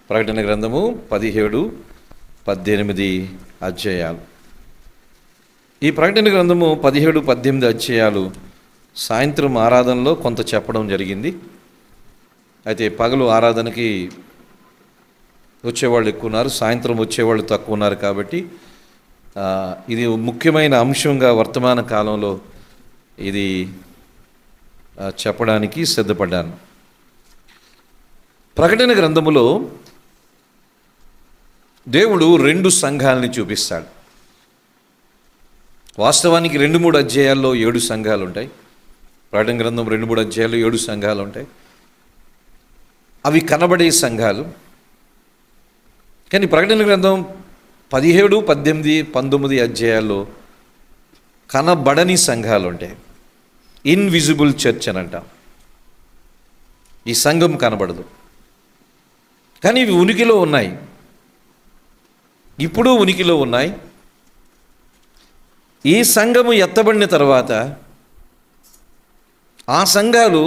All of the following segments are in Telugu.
ప్రకటన గ్రంథము 17, 18 అధ్యాయాలు. ఈ ప్రకటన గ్రంథము 17, 18 అధ్యాయాలు సాయంత్రం ఆరాధనలో కొంత చెప్పడం జరిగింది. అయితే పగలు ఆరాధనకి వచ్చేవాళ్ళు ఎక్కువ ఉన్నారు, సాయంత్రం వచ్చేవాళ్ళు తక్కువ ఉన్నారు. కాబట్టి ఇది ముఖ్యమైన అంశంగా వర్తమాన కాలంలో ఇది చెప్పడానికి సిద్ధపడ్డాను. ప్రకటన గ్రంథములో దేవుడు 2 సంఘాలని చూపిస్తాడు. వాస్తవానికి 2-3 అధ్యాయాల్లో 7 సంఘాలు ఉంటాయి. ప్రకటన గ్రంథం 2-3 అధ్యాయాల్లో 7 సంఘాలు ఉంటాయి. అవి కనబడే సంఘాలు. కానీ ప్రకటన గ్రంథం 17, 18, 19 అధ్యాయాల్లో కనబడని సంఘాలు ఉంటాయి. ఇన్విజిబుల్ చర్చ్ అని అంటాం. ఈ సంఘం కనబడదు, కానీ ఇవి ఉనికిలో ఉన్నాయి, ఇప్పుడు ఉనికిలో ఉన్నాయి. ఈ సంఘము ఎత్తబడిన తర్వాత ఆ సంఘాలు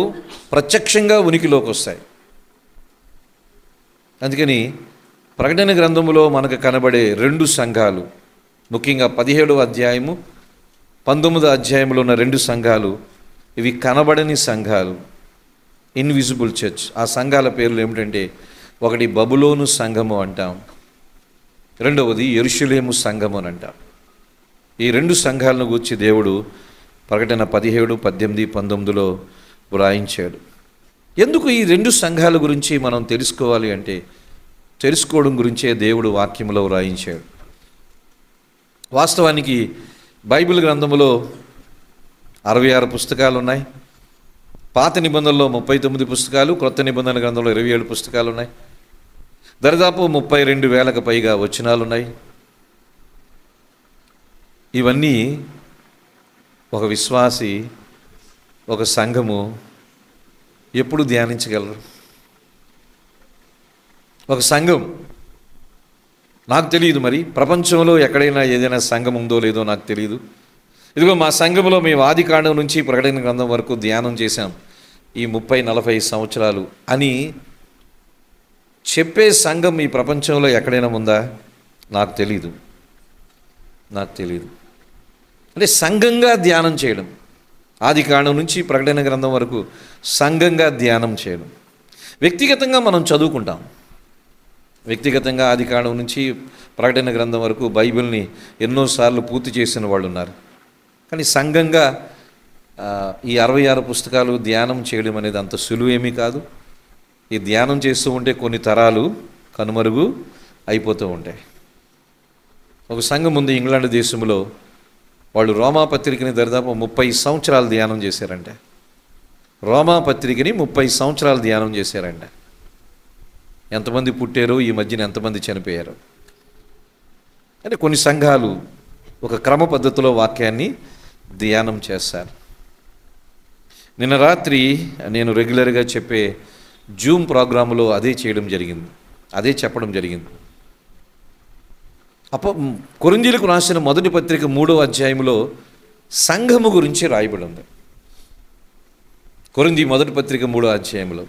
ప్రత్యక్షంగా ఉనికిలోకి వస్తాయి. అందుకని ప్రకటన గ్రంథములో మనకు కనబడే 2 సంఘాలు, ముఖ్యంగా 17వ అధ్యాయము 19వ అధ్యాయంలో ఉన్న 2 సంఘాలు, ఇవి కనబడని సంఘాలు, ఇన్విజిబుల్ చర్చ్. ఆ సంఘాల పేర్లు ఏమిటంటే, ఒకటి బబులోను సంఘము అంటాం, రెండవది యెరూషలేము సంఘము అని అంటాం. ఈ 2 సంఘాలను గూర్చి దేవుడు ప్రకటన 17, 18, 19లో వ్రాయించాడు. ఎందుకు ఈ 2 సంఘాల గురించి మనం తెలుసుకోవాలి అంటే, తెలుసుకోవడం గురించే దేవుడు వాక్యంలో వ్రాయించాడు. వాస్తవానికి బైబిల్ గ్రంథములో 66 పుస్తకాలు ఉన్నాయి. పాత నిబంధనలో 39 పుస్తకాలు, క్రొత్త నిబంధన గ్రంథంలో 27 పుస్తకాలు ఉన్నాయి. దరిదాపు 32,000కు పైగా వచనాలు ఉన్నాయి. ఇవన్నీ ఒక విశ్వాసి, ఒక సంఘము ఎప్పుడు ధ్యానించగలరు? ఒక సంఘం, నాకు తెలియదు, మరి ప్రపంచంలో ఎక్కడైనా ఏదైనా సంఘం ఉందో లేదో నాకు తెలియదు. ఇదిగో మా సంఘంలో మేము ఆదికాండం నుంచి ప్రకటన గ్రంథం వరకు ధ్యానం చేశాం ఈ 30-40 సంవత్సరాలు అని చెప్పే సంఘం ఈ ప్రపంచంలో ఎక్కడైనా ఉందా? నాకు తెలీదు. అంటే సంఘంగా ధ్యానం చేయడం, ఆదికాండం నుంచి ప్రకటన గ్రంథం వరకు సంఘంగా ధ్యానం చేయడం. వ్యక్తిగతంగా మనం చదువుకుంటాం. వ్యక్తిగతంగా ఆదికాండం నుంచి ప్రకటన గ్రంథం వరకు బైబిల్ని ఎన్నోసార్లు పూర్తి చేసిన వాళ్ళు ఉన్నారు. కానీ సంఘంగా ఈ 66 పుస్తకాలు ధ్యానం చేయడం అనేది అంత సులువేమీ కాదు. ఈ ధ్యానం చేస్తూ ఉంటే కొన్ని తరాలు కనుమరుగు అయిపోతూ ఉంటాయి. ఒక సంఘం ఉంది ఇంగ్లాండ్ దేశంలో, వాళ్ళు రోమా పత్రికని దరిదాపు 30 సంవత్సరాలు ధ్యానం చేశారంటే. రోమా పత్రికని 30 సంవత్సరాలు ధ్యానం చేశారంట. ఎంతమంది పుట్టారో, ఈ మధ్యన ఎంతమంది చనిపోయారో. అంటే కొన్ని సంఘాలు ఒక క్రమ పద్ధతిలో వాక్యాన్ని ధ్యానం చేస్తారు. నిన్న రాత్రి నేను రెగ్యులర్గా చెప్పే జూమ్ ప్రోగ్రాంలో అదే చెప్పడం జరిగింది. కొరింథీయులకు రాసిన మొదటి పత్రిక 3వ అధ్యాయంలో సంఘము గురించి రాయబడి ఉంది. కొరింథీ మొదటి పత్రిక 3వ అధ్యాయంలో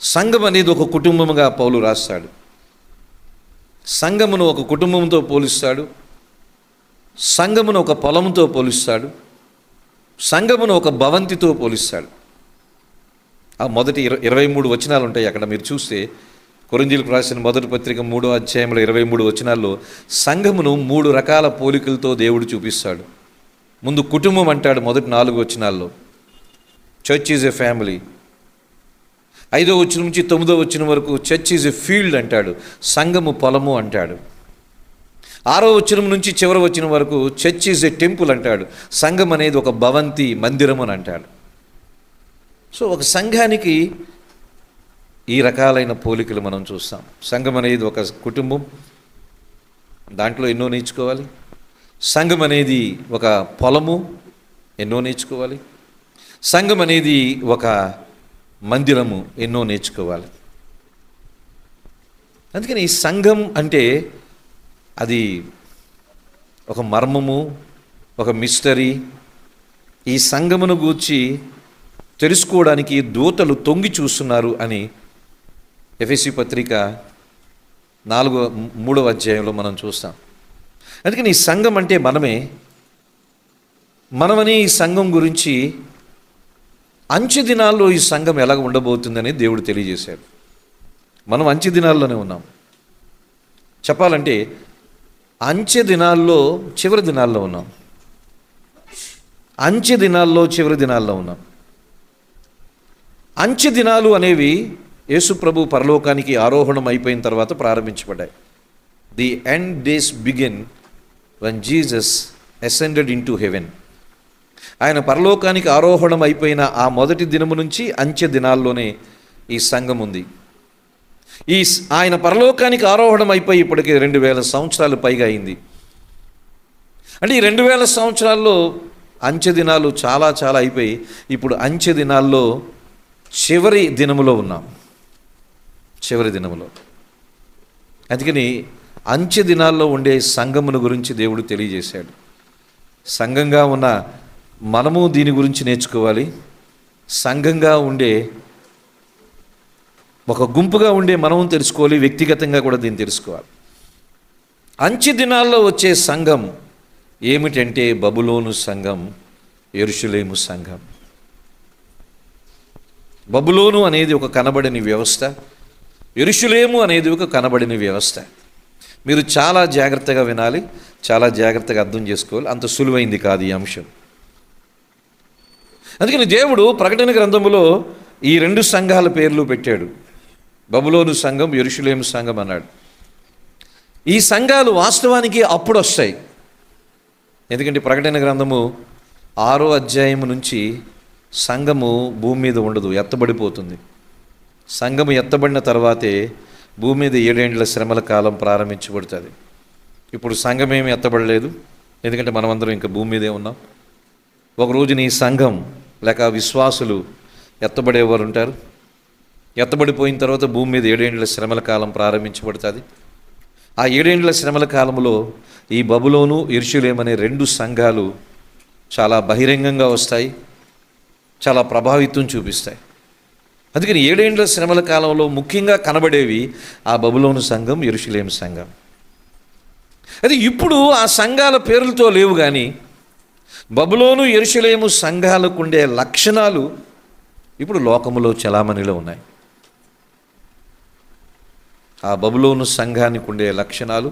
సంఘం అనేది ఒక కుటుంబముగా పౌలు రాస్తాడు. సంఘమును ఒక కుటుంబంతో పోలుస్తాడు, సంఘమును ఒక పొలంతో పోలుస్తాడు, సంఘమును ఒక భవంతితో పోలుస్తాడు. ఆ మొదటి 23 వచనాలు ఉంటాయి అక్కడ. మీరు చూస్తే కొరింథీయులకు రాసిన మొదటి పత్రిక 3వ అధ్యాయంలో 23 వచనాల్లో సంఘమును 3 రకాల పోలికలతో దేవుడు చూపిస్తాడు. ముందు కుటుంబం అంటాడు మొదటి 4 వచనాల్లో. Church is a family. 5వ వచనం నుంచి 9వ వచనం వరకు చర్చ్ ఈజ్ ఎ ఫీల్డ్ అంటాడు, సంఘము పొలము అంటాడు. 6వ వచనం నుంచి చివరి వచనం వరకు చర్చ్ ఈజ్ ఎ టెంపుల్ అంటాడు, సంఘం అనేది ఒక భవంతి, మందిరం అని అంటాడు. సో ఒక సంఘానికి ఈ రకాలైన పోలికలు మనం చూస్తాం. సంఘం అనేది ఒక కుటుంబం, దాంట్లో ఎన్నో నేర్చుకోవాలి. సంఘం అనేది ఒక పొలము, ఎన్నో నేర్చుకోవాలి. సంఘం అనేది ఒక మందిరము, ఎన్నో నేర్చుకోవాలి. అందుకని ఈ సంఘం అంటే అది ఒక మర్మము, ఒక మిస్టరీ. ఈ సంఘమును గూర్చి తెలుసుకోవడానికి దూతలు తొంగి చూస్తున్నారు అని ఎఫెసీ పత్రిక 3వ అధ్యాయంలో మనం చూస్తాం. అందుకని ఈ సంఘం అంటే మనమని ఈ సంఘం గురించి అంచె దినాల్లో ఈ సంఘం ఎలాగ ఉండబోతుందని దేవుడు తెలియజేశాడు. మనం అంచె దినాల్లోనే ఉన్నాం. చెప్పాలంటే అంచె దినాల్లో చివరి దినాల్లో ఉన్నాం. అంచె దినాల్లో చివరి దినాల్లో ఉన్నాం. అంచె దినాలు అనేవి యేసు ప్రభు పరలోకానికి ఆరోహణం అయిపోయిన తర్వాత ప్రారంభించబడ్డాయి. The end days begin when Jesus ascended into heaven. ఆయన పరలోకానికి ఆరోహణం అయిపోయిన ఆ మొదటి దినము నుంచి అంచె దినాల్లోనే ఈ సంఘం ఉంది. ఆయన పరలోకానికి ఆరోహణం అయిపోయి ఇప్పటికి 2000 సంవత్సరాలు పైగా అయింది. అంటే ఈ 2000 సంవత్సరాల్లో అంచె దినాలు చాలా చాలా అయిపోయి ఇప్పుడు అంచె దినాల్లో చివరి దినములో ఉన్నాం. చివరి దినములో. అందుకని అంచె దినాల్లో ఉండే సంఘమును గురించి దేవుడు తెలియజేశాడు. సంఘంగా ఉన్న మనము దీని గురించి నేర్చుకోవాలి. సంఘంగా ఉండే ఒక గుంపుగా ఉండే మనము తెలుసుకోవాలి. వ్యక్తిగతంగా కూడా దీన్ని తెలుసుకోవాలి. అంచె దినాల్లో వచ్చే సంఘం ఏమిటంటే బబులోను సంఘం, యెరూషలేము సంఘం. బబులోను అనేది ఒక కనబడని వ్యవస్థ, యెరూషలేము అనేది ఒక కనబడని వ్యవస్థ. మీరు చాలా జాగ్రత్తగా వినాలి, చాలా జాగ్రత్తగా అర్థం చేసుకోవాలి. అంత సులువైంది కాదు ఈ అంశం. అందుకని దేవుడు ప్రకటన గ్రంథములో ఈ 2 సంఘాల పేర్లు పెట్టాడు. బబులోను సంఘం, యెరూషలేము సంఘం అన్నాడు. ఈ సంఘాలు వాస్తవానికి అప్పుడు వస్తాయి. ఎందుకంటే ప్రకటన గ్రంథము 6వ అధ్యాయం నుంచి సంఘము భూమి మీద ఉండదు, ఎత్తబడిపోతుంది. సంఘము ఎత్తబడిన తర్వాతే భూమి మీద 7 ఏండ్ల శ్రమల కాలం ప్రారంభించబడుతుంది. ఇప్పుడు సంఘం ఏమి ఎత్తబడలేదు, ఎందుకంటే మనమందరం ఇంకా భూమి మీదే ఉన్నాం. ఒక రోజున ఈ సంఘం లేక విశ్వాసులు ఎత్తబడేవారు ఉంటారు. ఎత్తబడిపోయిన తర్వాత భూమి మీద 7 ఏండ్ల శ్రమల కాలం ప్రారంభించబడుతుంది. ఆ 7 ఏండ్ల శ్రమల కాలంలో ఈ బబులోను, యెరూషలేము అనే 2 సంఘాలు చాలా బహిరంగంగా వస్తాయి, చాలా ప్రభావితం చూపిస్తాయి. అందుకని 7 ఏండ్ల శ్రమల కాలంలో ముఖ్యంగా కనబడేవి ఆ బబులోను సంఘం, యెరూషలేము సంఘం. అది ఇప్పుడు ఆ సంఘాల పేర్లతో లేవు, కానీ బబులోను, యెరూషలేము సంఘాలకు ఉండే లక్షణాలు ఇప్పుడు లోకములో చలామణిలో ఉన్నాయి. ఆ బబులోను సంఘానికి ఉండే లక్షణాలు,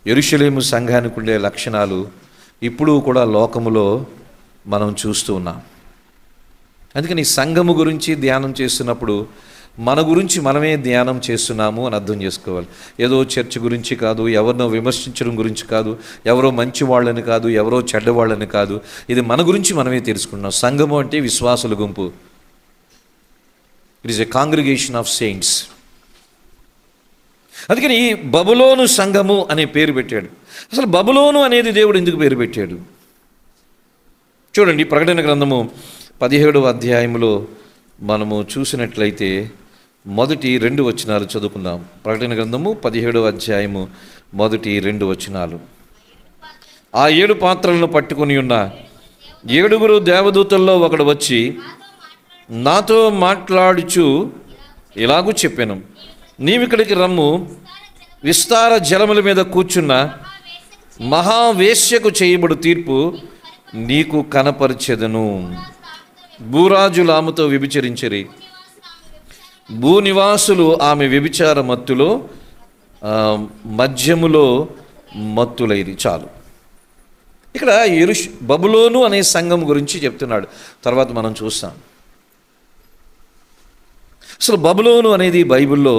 యెరూషలేము సంఘానికి ఉండే లక్షణాలు ఇప్పుడు కూడా లోకములో మనం చూస్తూ ఉన్నాం. అందుకని సంఘము గురించి ధ్యానం చేస్తున్నప్పుడు మన గురించి మనమే ధ్యానం చేస్తున్నాము అని అర్థం చేసుకోవాలి. ఏదో చర్చ్ గురించి కాదు, ఎవరినో విమర్శించడం గురించి కాదు, ఎవరో మంచి వాళ్ళని కాదు, ఎవరో చెడ్డవాళ్ళని కాదు. ఇది మన గురించి మనమే తెలుసుకుంటున్నాం. సంఘము అంటే విశ్వాసుల గుంపు. It is a congregation of saints. అందుకని ఈ బబులోను సంఘము అనే పేరు పెట్టాడు. అసలు బబులోను అనేది దేవుడు ఎందుకు పేరు పెట్టాడు? చూడండి, ప్రకటన గ్రంథము 17వ అధ్యాయంలో మనము చూసినట్లయితే మొదటి 2 వచనాలు చదువుకుందాం. ప్రకటన గ్రంథము 17వ అధ్యాయము మొదటి 2 వచనాలు. ఆ 7 పాత్రలను పట్టుకొని ఉన్న 7 దేవదూతల్లో ఒకడు వచ్చి నాతో మాట్లాడుచు ఇలాగూ చెప్పాను, నీవిక్కడికి రమ్ము, విస్తార జలముల మీద కూర్చున్న మహావేశ్యకు చేయబడు తీర్పు నీకు కనపరిచెదను. భూరాజులు ఆమెతో వ్యభిచరించిరి, భూనివాసులు ఆమె వ్యభిచార మత్తులో మధ్యములో మత్తులైరి. చాలు. ఇక్కడ బబులోను అనే సంఘం గురించి చెప్తున్నాడు. తర్వాత మనం చూస్తాం. అసలు బబులోను అనేది బైబిల్లో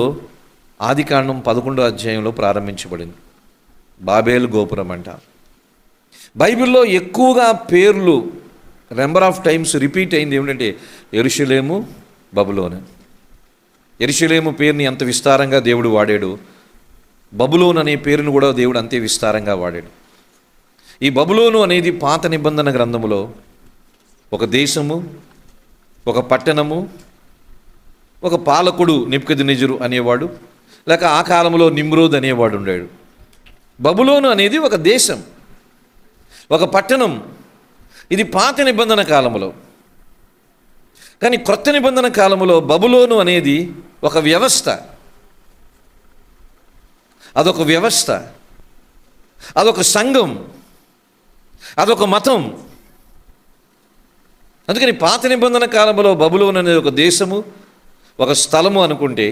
ఆదికాండం 11వ అధ్యాయంలో ప్రారంభించబడింది. బాబేలు గోపురం అంట. బైబిల్లో ఎక్కువగా పేర్లు నెంబర్ ఆఫ్ టైమ్స్ రిపీట్ అయింది ఏమిటంటే యెరూషలేము, బబులోను. యెరూషలేము పేరుని ఎంత విస్తారంగా దేవుడు వాడాడు, బబులోను అనే పేరును కూడా దేవుడు అంతే విస్తారంగా వాడాడు. ఈ బబులోను అనేది పాత నిబంధన గ్రంథములో ఒక దేశము, ఒక పట్టణము, ఒక పాలకుడు నెబుకద్నెజరు అనేవాడు, లేక ఆ కాలంలో నిమ్రోద్ అనేవాడు ఉండాడు. బబులోను అనేది ఒక దేశం, ఒక పట్టణం. ఇది పాత నిబంధన కాలంలో. కానీ క్రొత్త నిబంధన కాలంలో బబులోను అనేది ఒక వ్యవస్థ, అదొక వ్యవస్థ, అదొక సంఘం, అదొక మతం. అందుకని పాత నిబంధన కాలంలో బబులోను అనేది ఒక దేశము, ఒక స్థలము అనుకుంటే,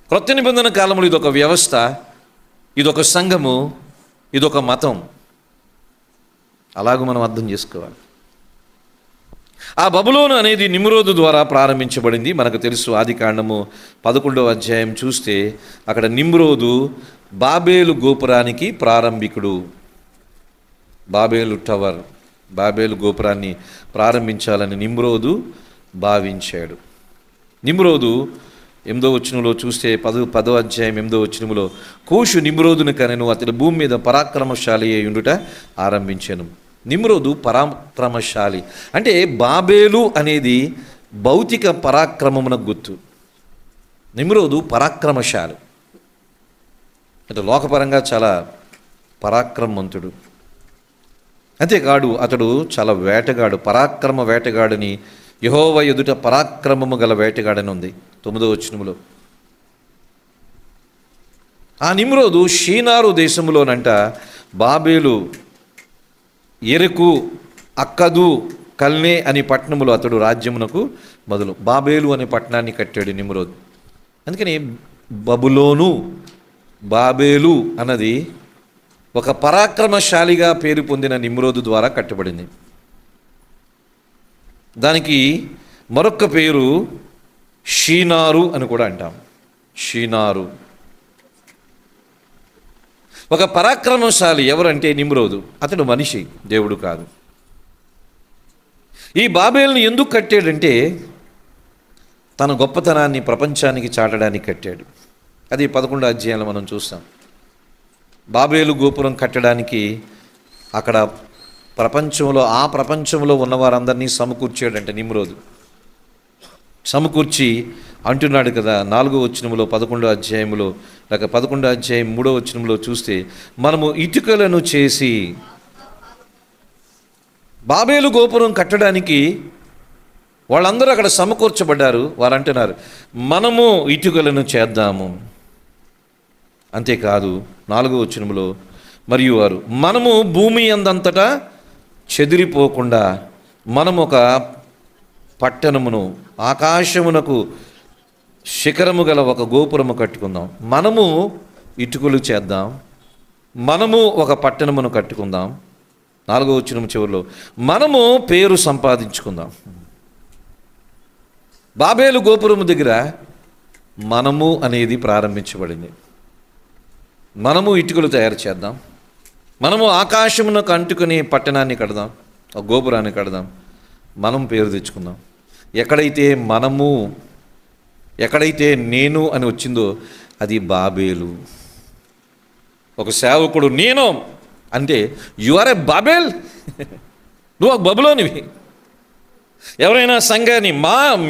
క్రొత్త నిబంధన కాలంలో ఇదొక వ్యవస్థ, ఇదొక సంఘము, ఇదొక మతం. అలాగూ మనం అర్థం చేసుకోవాలి. ఆ బబులోను అనేది నిమ్రోదు ద్వారా ప్రారంభించబడింది. మనకు తెలుసు, ఆదికాండము 11వ అధ్యాయం చూస్తే అక్కడ నిమ్రోదు బాబేలు గోపురానికి ప్రారంభికుడు. బాబేలు టవర్, బాబేలు గోపురాన్ని ప్రారంభించాలని నిమ్రోదు భావించాడు. నిమ్రోదు 8వ వచనంలో చూస్తే 10వ అధ్యాయం 8వ వచనంలో, కూషు నిమ్రోదును కనెను, అతడు భూమి మీద పరాక్రమశాలి అయి ఉండుట ఆరంభించాను. నిమ్రోదు పరాక్రమశాలి అంటే బాబేలు అనేది భౌతిక పరాక్రమమునకు గుర్తు. నిమ్రోదు పరాక్రమశాలి అంటే లోకపరంగా చాలా పరాక్రమవంతుడు. అంతేకాదు అతడు చాలా వేటగాడు, పరాక్రమ వేటగాడని, యెహోవా ఎదుట పరాక్రమము గల వేటగాడని ఉంది 9వ వచనములో. ఆ నిమ్రోదు షీనారు దేశంలోనంట బాబేలు, ఎరుకు, అక్కదు, కల్నే అనే పట్టణములు అతడు రాజ్యమునకు మొదలు. బాబేలు అనే పట్టణాన్ని కట్టాడు నిమ్రోదు. అందుకని బబులోను, బాబేలు అన్నది ఒక పరాక్రమశాలిగా పేరు పొందిన నిమ్రోదు ద్వారా కట్టబడింది. దానికి మరొక పేరు షీనారు అని కూడా అంటాం. షీనారు ఒక పరాక్రమశాలి. ఎవరంటే నిమ్రోదు. అతడు మనిషి, దేవుడు కాదు. ఈ బాబేలుని ఎందుకు కట్టాడంటే తన గొప్పతనాన్ని ప్రపంచానికి చాటడానికి కట్టాడు. అది 11వ అధ్యాయంలో మనం చూస్తాం. బాబేలు గోపురం కట్టడానికి అక్కడ ఆ ప్రపంచంలో ఉన్న వారందరినీ సమకూర్చాడంటే నిమ్రోదు. సమకూర్చి అంటున్నాడు కదా 4వ వచనంలో 11వ అధ్యాయంలో, లేక 11వ అధ్యాయం 3వ వచనంలో చూస్తే, మనము ఇటుకలను చేసి బాబేలు గోపురం కట్టడానికి వాళ్ళందరూ అక్కడ సమకూర్చబడ్డారు. వారు అంటున్నారు, మనము ఇటుకలను చేద్దాము. అంతేకాదు 4వ వచనంలో, మరియు వారు మనము భూమి అందంతటా చెదిరిపోకుండా మనము ఒక పట్టణమును, ఆకాశమునకు శిఖరము గల ఒక గోపురము కట్టుకుందాం. మనము ఇటుకలు చేద్దాం, మనము ఒక పట్టణమును కట్టుకుందాం. 4వ వచనం చివరిలో, మనము పేరు సంపాదించుకుందాం. బాబేలు గోపురము దగ్గర మనము అనేది ప్రారంభించబడింది. మనము ఇటుకలు తయారు చేద్దాం, మనము ఆకాశమునకు అంటుకుని పట్టణాన్ని కడదాం, ఒక గోపురాన్ని కడదాం, మనం పేరు తెచ్చుకుందాం. ఎక్కడైతే నేను అని వచ్చిందో అది బాబేలు. ఒక సేవకుడు నేను అంటే యు ఆర్ ఏ బాబేల్, నువ్వు ఒక బబులోనివి. ఎవరైనా సంఘాన్ని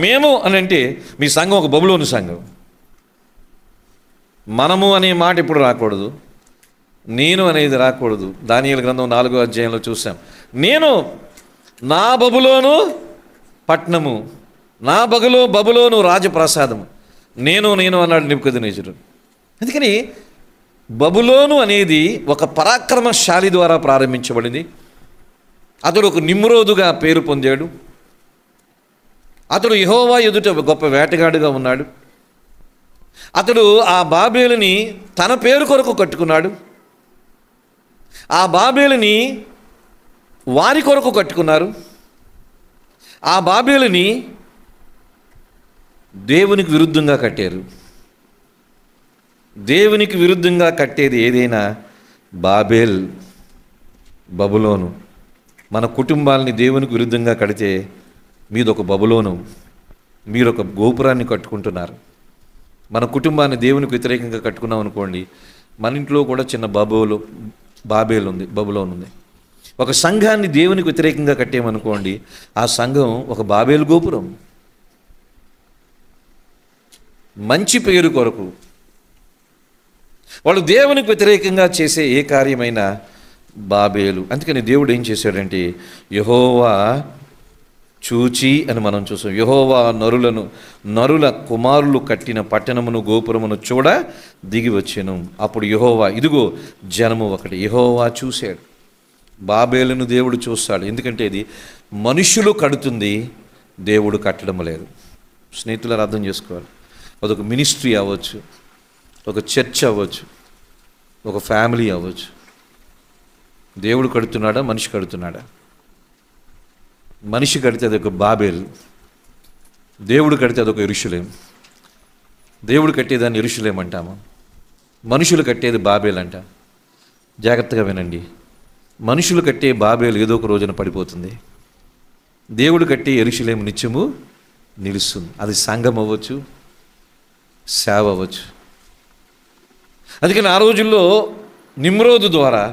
మేము అని అంటే మీ సంఘం ఒక బబులోని సంఘం. మనము అనే మాట ఇప్పుడు రాకూడదు, నేను అనేది రాకూడదు. దానియేలు గ్రంథం 4వ అధ్యాయంలో చూసాం, నేను నా బబులోను పట్నము, నా బబులోను రాజప్రసాదము, నేను అన్నాడు నెబుకద్నెజరు. అందుకని బబులోను అనేది ఒక పరాక్రమశాలి ద్వారా ప్రారంభించబడింది. అతడు ఒక నిమ్రోదుగా పేరు పొందాడు. అతడు యెహోవా ఎదుట గొప్ప వేటగాడుగా ఉన్నాడు. అతడు ఆ బాబేలుని తన పేరు కొరకు కట్టుకున్నాడు. ఆ బాబేలుని వారి కొరకు కట్టుకున్నారు. ఆ బాబేలుని దేవునికి విరుద్ధంగా కట్టారు. దేవునికి విరుద్ధంగా కట్టేది ఏదైనా బాబేల్, బబులోను. మన కుటుంబాలని దేవునికి విరుద్ధంగా కడితే మీదొక బబులోను, మీరొక గోపురాన్ని కట్టుకుంటున్నారు. మన కుటుంబాన్ని దేవునికి వ్యతిరేకంగా కట్టుకున్నాం అనుకోండి, మన ఇంట్లో కూడా చిన్న బాబేలు ఉంది, బబులోను ఉంది. ఒక సంఘాన్ని దేవునికి వ్యతిరేకంగా కట్టేమనుకోండి, ఆ సంఘం ఒక బాబేలు గోపురం. మంచి పేరు కొరకు వాళ్ళు దేవునికి వ్యతిరేకంగా చేసే ఏ కార్యమైనా బాబేలు. అందుకని దేవుడు ఏం చేశాడంటే, యెహోవా చూచి అని మనం చూసాం. యెహోవా నరుల కుమారులు కట్టిన పట్టణమును గోపురమును చూడ దిగి వచ్చెను. అప్పుడు యెహోవా, ఇదిగో జనము ఒకటి. యెహోవా చూశాడు. బాబేలును దేవుడు చూస్తాడు. ఎందుకంటే ఇది మనుషులు కడుతుంది, దేవుడు కట్టడం లేదు. స్నేహితులను అర్థం చేసుకోవాలి. అదొక మినిస్ట్రీ అవ్వచ్చు, ఒక చర్చ్ అవ్వచ్చు, ఒక ఫ్యామిలీ అవ్వచ్చు. దేవుడు కడుతున్నాడా, మనిషి కడుతున్నాడా? మనిషి కడితే అదొక బాబేలు, దేవుడు కడితే అదొక యెరూషలేం. దేవుడు కట్టేదాన్ని యెరూషలేం అంటాము, మనుషులు కట్టేది బాబేలు అంట. జాగ్రత్తగా వినండి. మనుషులు కట్టే బాబేలు ఏదో ఒక రోజున పడిపోతుంది. దేవుడు కట్టే యెరూషలేం నిత్యము నిలుస్తుంది. అది సంఘం అవ్వచ్చు, సేవ అవ్వచ్చు. అందుకని ఆ రోజుల్లో నిమ్రోదు ద్వారా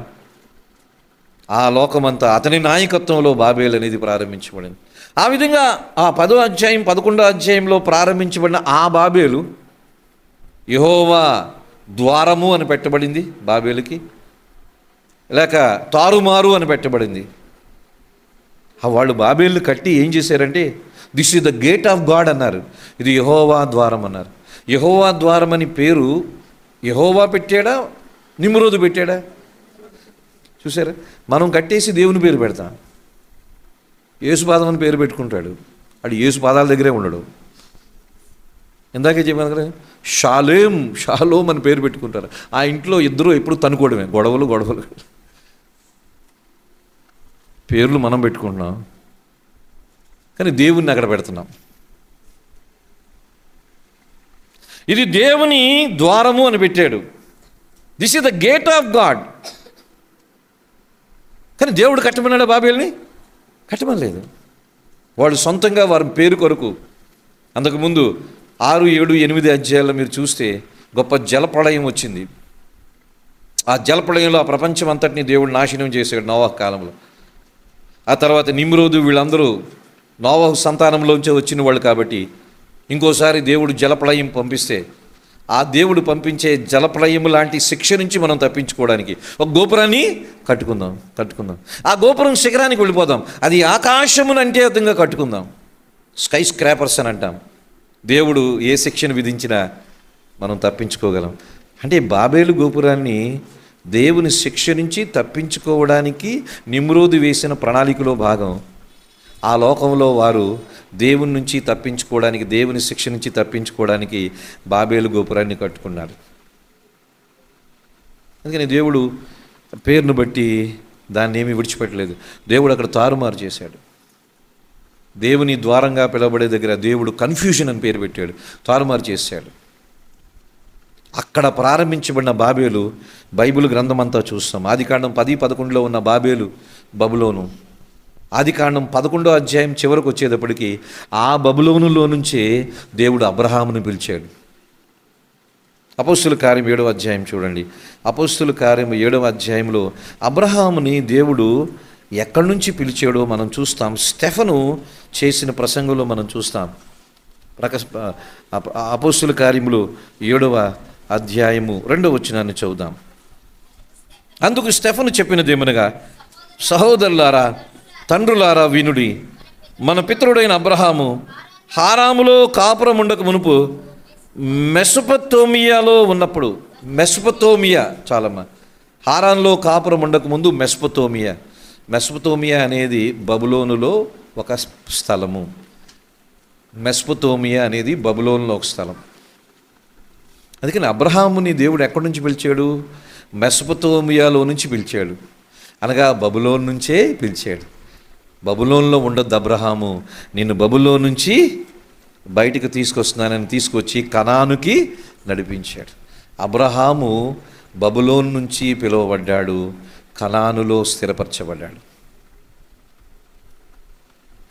ఆ లోకమంతా అతని నాయకత్వంలో బాబేలు అనేది ప్రారంభించబడింది. ఆ విధంగా ఆ 10వ అధ్యాయం 11వ అధ్యాయంలో ప్రారంభించబడిన ఆ బాబేలు యెహోవా ద్వారము అని పెట్టబడింది బాబేలుకి, లేక తారుమారు అని పెట్టబడింది. వాళ్ళు బాబేలు కట్టి ఏం చేశారంటే, this is the gate of God అన్నారు. ఇది యెహోవా ద్వారం అన్నారు. యెహోవా ద్వారం అని పేరు యెహోవా పెట్టాడా, నిమ్రోదు పెట్టాడా? చూసారా? మనం కట్టేసి దేవుని పేరు పెడతాం. యేసుపాదం అని పేరు పెట్టుకుంటాడు, అది యేసు పాదాల దగ్గరే ఉండడు. ఇందాకే చెప్పాను కదా, షాలోమ్ అని పేరు పెట్టుకుంటారు. ఆ ఇంట్లో ఇద్దరు ఎప్పుడు తనుకోవడమే, గొడవలు. పేర్లు మనం పెట్టుకుంటున్నాం, కానీ దేవుణ్ణి అక్కడ పెడుతున్నాం. ఇది దేవుని ద్వారము అని పెట్టాడు. This is the gate of God. కానీ దేవుడు కట్టమన్నాడు బాబేల్ని? కట్టమనలేదు. వాళ్ళు సొంతంగా వారి పేరు కొరకు అంతకుముందు 6, 7, 8 అధ్యాయాల్లో మీరు చూస్తే గొప్ప జలప్రళయం వచ్చింది. ఆ జలప్రళయంలో ఆ ప్రపంచం అంతటిని దేవుడు నాశనం చేశాడు నోవాహు కాలంలో. ఆ తర్వాత నిమ్రోదు వీళ్ళందరూ నోవాహు సంతానంలోంచే వచ్చిన వాళ్ళు కాబట్టి ఇంకోసారి దేవుడు జలప్రళయం పంపిస్తే ఆ దేవుడు పంపించే జలప్రళయం లాంటి శిక్ష నుంచి మనం తప్పించుకోవడానికి ఒక గోపురాన్ని కట్టుకుందాం. ఆ గోపురం శిఖరానికి వెళ్ళిపోదాం. అది ఆకాశమునంటే విధంగా కట్టుకుందాం. స్కై స్క్రాపర్స్ అని అంటాం. దేవుడు ఏ శిక్షను విధించినా మనం తప్పించుకోగలం. అంటే బాబేలు గోపురాన్ని దేవుని శిక్ష నుంచి తప్పించుకోవడానికి నిమ్రోదు వేసిన ప్రణాళికలో భాగం. ఆ లోకంలో వారు దేవుని నుంచి తప్పించుకోవడానికి, దేవుని శిక్ష నుంచి తప్పించుకోవడానికి బాబేలు గోపురాన్ని కట్టుకున్నారు. అందుకని దేవుడు పేరును బట్టి దాన్ని ఏమీ విడిచిపెట్టలేదు. దేవుడు అక్కడ తారుమారు చేశాడు. దేవుని ద్వారంగా పిలవబడే దగ్గర దేవుడు కన్ఫ్యూజన్ అని పేరు పెట్టాడు, తారుమారు చేశాడు. అక్కడ ప్రారంభించబడిన బాబేలు బైబిల్ గ్రంథం అంతా చూస్తాం. ఆదికాండం 10-11లో ఉన్న బాబేలు బబులోను. ఆదికాండం 11వ అధ్యాయం చివరకు వచ్చేటప్పటికి ఆ బబులోనులో నుంచే దేవుడు అబ్రహామును పిలిచాడు. అపోస్తుల కార్యం 7వ అధ్యాయం చూడండి. అపోస్తుల కార్యం 7వ అధ్యాయంలో అబ్రహాముని దేవుడు ఎక్కడి నుంచి పిలిచాడో మనం చూస్తాం. స్టెఫను చేసిన ప్రసంగంలో మనం చూస్తాం. అపోస్తుల కార్యములు 7వ అధ్యాయము 2వ వచనాన్ని చదువుదాం. అందుకు స్టెఫను చెప్పినదేమనగా, సహోదరులారా, తండ్రులారా వినుడి. మన పితరుడైన అబ్రహాము హారాములో కాపురం ఉండక మునుపు మెసొపొతేమియాలో ఉన్నప్పుడు, మెసొపొతేమియా చాలమ్మా, హారాన్లో కాపురం ఉండక ముందు మెసొపొతేమియా అనేది బబులోనులో ఒక స్థలము. మెసొపొతేమియా అనేది బబులోనులో ఒక స్థలం. అందుకని అబ్రహాముని దేవుడు ఎక్కడి నుంచి పిలిచాడు? మెసొపొతేమియాలో నుంచి పిలిచాడు, అనగా బబులోన్ నుంచే పిలిచాడు. బబులోన్లో ఉండొద్దు అబ్రహాము, నిన్ను బబులోన్ నుంచి బయటికి తీసుకొస్తున్నానని తీసుకొచ్చి కనానుకి నడిపించాడు. అబ్రహాము బబులోన్ నుంచి పిలువబడ్డాడు, కనానులో స్థిరపరచబడ్డాడు.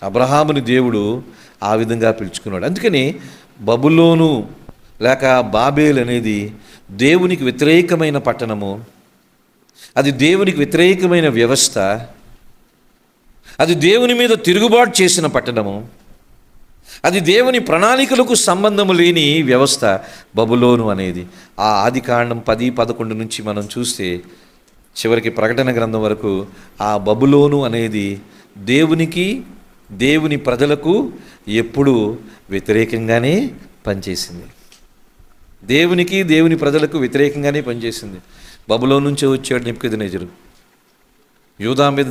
అబ్రహాముని దేవుడు ఆ విధంగా పిలుచుకున్నాడు. అందుకని బబులోను లేక బాబేల్ అనేది దేవునికి వ్యతిరేకమైన పట్టణము, అది దేవునికి వ్యతిరేకమైన వ్యవస్థ, అది దేవుని మీద తిరుగుబాటు చేసిన పట్టణము, అది దేవుని ప్రణాళికలకు సంబంధము లేని వ్యవస్థ బబులోను అనేది. ఆ ఆదికాండం 10-11 నుంచి మనం చూస్తే చివరికి ప్రకటన గ్రంథం వరకు ఆ బబులోను అనేది దేవునికి దేవుని ప్రజలకు ఎప్పుడూ వ్యతిరేకంగానే పనిచేసింది. దేవునికి దేవుని ప్రజలకు వ్యతిరేకంగానే పనిచేసింది. బబులోను నుంచే వచ్చాడు నెబుకద్నెజరు, యూదా మీద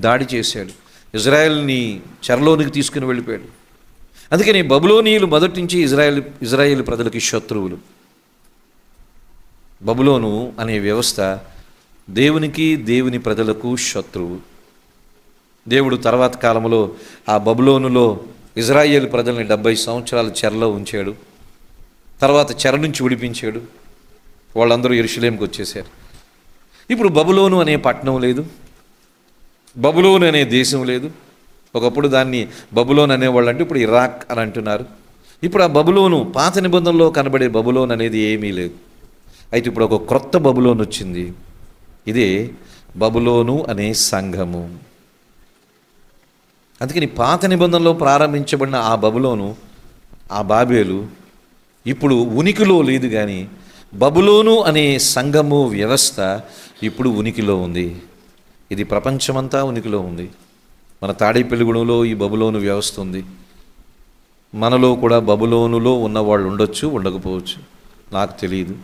దాడి చేశాడు, ఇజ్రాయెల్ని చెరలోనికి తీసుకుని వెళ్ళిపోయాడు. అందుకని బబులోనీయులు మొదటి నుంచి ఇజ్రాయేల్ ప్రజలకి శత్రువులు. బబులోను అనే వ్యవస్థ దేవునికి దేవుని ప్రజలకు శత్రువు. దేవుడు తర్వాత కాలంలో ఆ బబులోనులో ఇజ్రాయేల్ ప్రజల్ని 70 సంవత్సరాలు చెరలో ఉంచాడు. తర్వాత చెర నుంచి విడిపించాడు. వాళ్ళందరూ యెరూషలేముకి వచ్చేసారు. ఇప్పుడు బబులోను అనే పట్టణం లేదు, బబులోను అనే దేశం లేదు. ఒకప్పుడు దాన్ని బబులోన్ అనేవాళ్ళు అంటే ఇప్పుడు ఇరాక్ అని అంటున్నారు. ఇప్పుడు ఆ బబులోను, పాత నిబంధనలో కనబడే బబులోన్ అనేది ఏమీ లేదు. అయితే ఇప్పుడు ఒక క్రొత్త బబులోన్ వచ్చింది. ఇదే బబులోను అనే సంఘము. అందుకని పాత నిబంధనలో ప్రారంభించబడిన ఆ బబులోను, ఆ బాబేలు ఇప్పుడు ఉనికిలో లేదు. కానీ బబులోను అనే సంఘము వ్యవస్థ ఇప్పుడు ఉనికిలో ఉంది. ఇది ప్రపంచమంతా ఉనికిలో ఉంది. మన తాడేపల్లిగూడెంలో ఈ బబులోను వ్యవస్థ ఉంది. మనలో కూడా బబులోనులో ఉన్నవాళ్ళు ఉండొచ్చు, ఉండకపోవచ్చు, నాకు తెలియదు.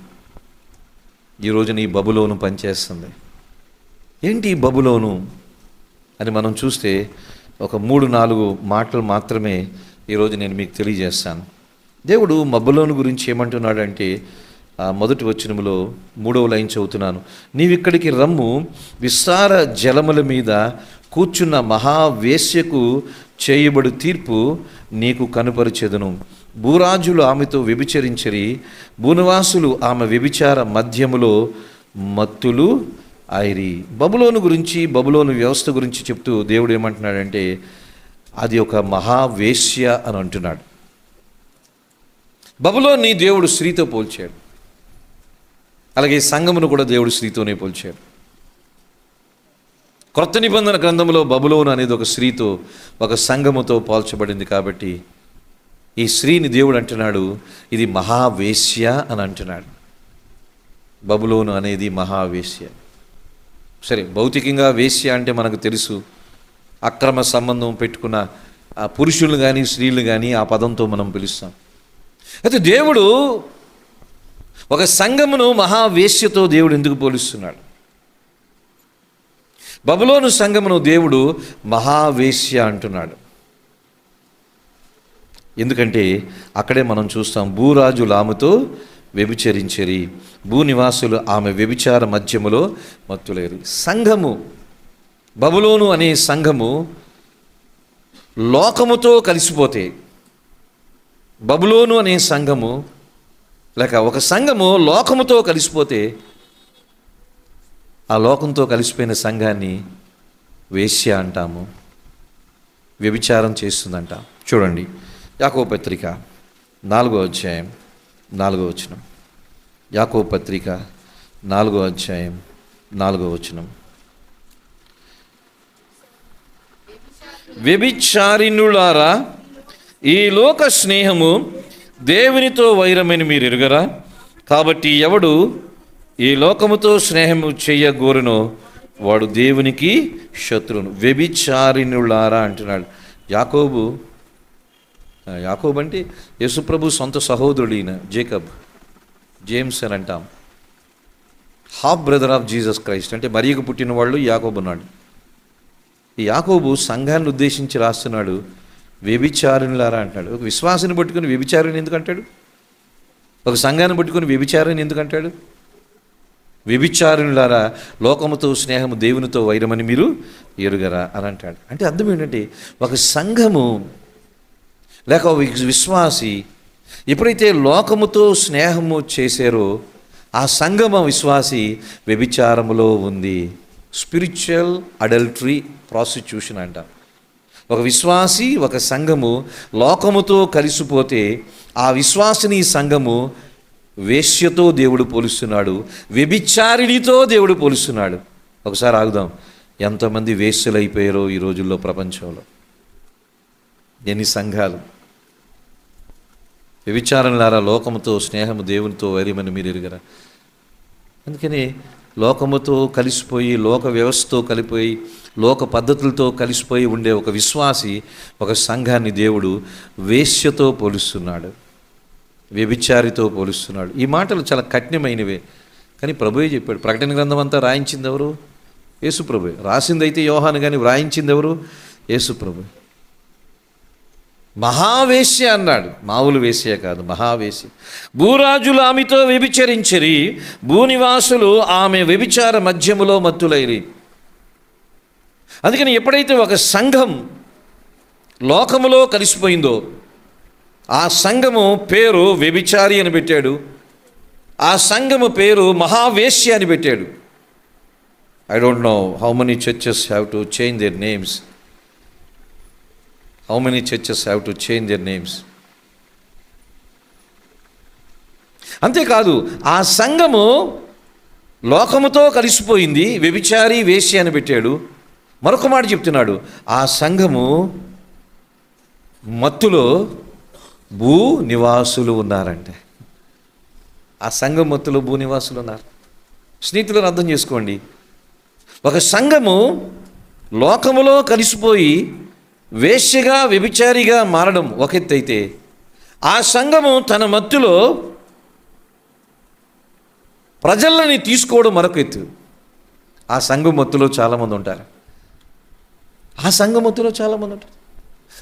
ఈరోజున ఈ బబులోను పనిచేస్తుంది. ఏంటి ఈ బబులోను అని మనం చూస్తే ఒక 3-4 మాటలు మాత్రమే ఈరోజు నేను మీకు తెలియజేస్తాను. దేవుడు బబులోను గురించి ఏమంటున్నాడంటే, మొదటి వచనములో 3వ లైన్ చదువుతున్నాను. నీవిక్కడికి రమ్ము, విస్తార జలముల మీద కూర్చున్న మహావేశ్యకు చేయబడు తీర్పు నీకు కనుపరిచెదను. భూరాజులు ఆమెతో వ్యభిచరించరి, భూనివాసులు ఆమె వ్యభిచార మధ్యములో మత్తులు ఐరి. బబులోను గురించి, బబులోను వ్యవస్థ గురించి చెప్తూ దేవుడు ఏమంటున్నాడంటే, అది ఒక మహావేశ్య అని అంటున్నాడు. బబులోన్ని దేవుడు స్త్రీతో పోల్చాడు. అలాగే సంఘమును కూడా దేవుడు స్త్రీతోనే పోల్చాడు. క్రొత్త నిబంధన గ్రంథంలో బబులోను అనేది ఒక స్త్రీతో, ఒక సంఘముతో పోల్చబడింది. కాబట్టి ఈ స్త్రీని దేవుడు అంటున్నాడు, ఇది మహావేశ్య అని అంటున్నాడు. బబులోను అనేది మహావేశ్య. సరే, భౌతికంగా వేశ్య అంటే మనకు తెలుసు, అక్రమ సంబంధం పెట్టుకున్న ఆ పురుషులు కానీ స్త్రీలు కానీ ఆ పదంతో మనం పిలుస్తాం. అయితే దేవుడు ఒక సంఘమును మహావేశ్యతో దేవుడు ఎందుకు పోలుస్తున్నాడు? బబులోను సంఘమును దేవుడు మహావేశ్య అంటున్నాడు. ఎందుకంటే అక్కడే మనం చూస్తాం, భూరాజులు ఆమెతో వ్యభిచరించరి, భూనివాసులు ఆమె వ్యభిచార మధ్యములో మత్తులేరు. సంఘము, బబులోను అనే సంఘము లోకముతో కలిసిపోతే, బబులోను అనే సంఘము లేక ఒక సంఘము లోకముతో కలిసిపోతే, ఆ లోకంతో కలిసిపోయిన సంఘాన్ని వేశ్య అంటాము, వ్యభిచారం చేస్తుందంటాం. చూడండి, యాకోబు పత్రిక 4వ అధ్యాయం 4వ వచనం. యాకోబు పత్రిక 4వ అధ్యాయం 4వ వచనం. వ్యభిచారిణులారా, ఈ లోక స్నేహము దేవునితో వైరమని మీరు ఎరుగరా? కాబట్టి ఎవడు ఈ లోకముతో స్నేహము చెయ్యగోరునో వాడు దేవునికి శత్రువును. వ్యభిచారిణులారా అంటున్నాడు. యాకోబు అంటే యేసుప్రభు సొంత సహోదరుడు ఈయన, జేమ్స్ అని అంటాం. Half brother of Jesus Christ, అంటే మరియకు పుట్టిన వాళ్ళు యాకోబు ఉన్నాడు. ఈ యాకోబు సంఘాన్ని ఉద్దేశించి రాస్తున్నాడు, వ్యభిచారిణులారా అంటాడు. ఒక విశ్వాసాన్ని పట్టుకుని వ్యభిచారిని ఎందుకు అంటాడు? ఒక సంఘాన్ని పట్టుకుని వ్యభిచారిని ఎందుకు అంటాడు? వ్యభిచారిణులారా, లోకముతో స్నేహము దేవునితో వైరమని మీరు ఎరుగరా అని అంటాడు. అంటే అర్థం ఏంటంటే, ఒక సంఘము లేక విశ్వాసి ఎప్పుడైతే లోకముతో స్నేహము చేశారో ఆ సంఘమ విశ్వాసి వ్యభిచారములో ఉంది. స్పిరిచువల్ అడల్టరీ, ప్రాస్టిట్యూషన్ అంట. ఒక విశ్వాసి, ఒక సంఘము లోకముతో కలిసిపోతే ఆ విశ్వాసిని సంఘము వేశ్యతో దేవుడు పోలుస్తున్నాడు, వ్యభిచారిణితో దేవుడు పోలుస్తున్నాడు. ఒకసారి ఆగుదాం. ఎంతమంది వేశ్యలైపోయారో ఈ రోజుల్లో ప్రపంచంలో, ఎన్ని సంఘాలు! వ్యభిచారులారా, లోకముతో స్నేహము దేవునితో వైరమని మీరు ఎరుగరా? అందుకని లోకముతో కలిసిపోయి, లోక వ్యవస్థతో కలిపోయి, లోక పద్ధతులతో కలిసిపోయి ఉండే ఒక విశ్వాసి, ఒక సంఘాన్ని దేవుడు వేశ్యతో పోలుస్తున్నాడు, వ్యభిచారితో పోలుస్తున్నాడు. ఈ మాటలు చాలా కఠినమైనవే, కానీ ప్రభువే చెప్పాడు. ప్రకటన గ్రంథం అంతా రాయించింది ఎవరు? యేసు ప్రభువే. రాసిందైతే యోహాను, కానీ వ్రాయించింది ఎవరు? యేసు ప్రభువే. మహావేశ్య అన్నాడు, మామూలు వేశ్య కాదు, మహావేశ్య. భూరాజులు ఆమెతో వ్యభిచరించిరి, భూనివాసులు ఆమె వ్యభిచార మధ్యములో మత్తులైరి. అందుకని ఎప్పుడైతే ఒక సంఘం లోకములో కలిసిపోయిందో, ఆ సంఘము పేరు వ్యభిచారి అని పెట్టాడు, ఆ సంఘము పేరు మహావేశ్య అని పెట్టాడు. I don't know how many churches have to change their names. How many churches have to change their names? అంతేకాదు, ఆ సంఘము లోకముతో కలిసిపోయింది, వ్యభిచారి, వేశ్య అని పెట్టాడు. మరొక మాట చెప్తున్నాడు, ఆ సంఘము మత్తులో భూ నివాసులు ఉన్నారంటే. ఆ సంఘం మత్తులో భూ నివాసులు ఉన్నారు. స్నేహితులను అర్థం చేసుకోండి, ఒక సంఘము లోకములో కలిసిపోయి వేశ్యగా, వ్యభిచారిగా మారడం ఒక ఎత్తు అయితే, ఆ సంఘము తన మత్తులో ప్రజలని తీసుకోవడం మరొక ఎత్తు. ఆ సంఘం మత్తులో చాలామంది ఉంటారు. ఆ సంఘం మత్తులో చాలామంది ఉంటారు.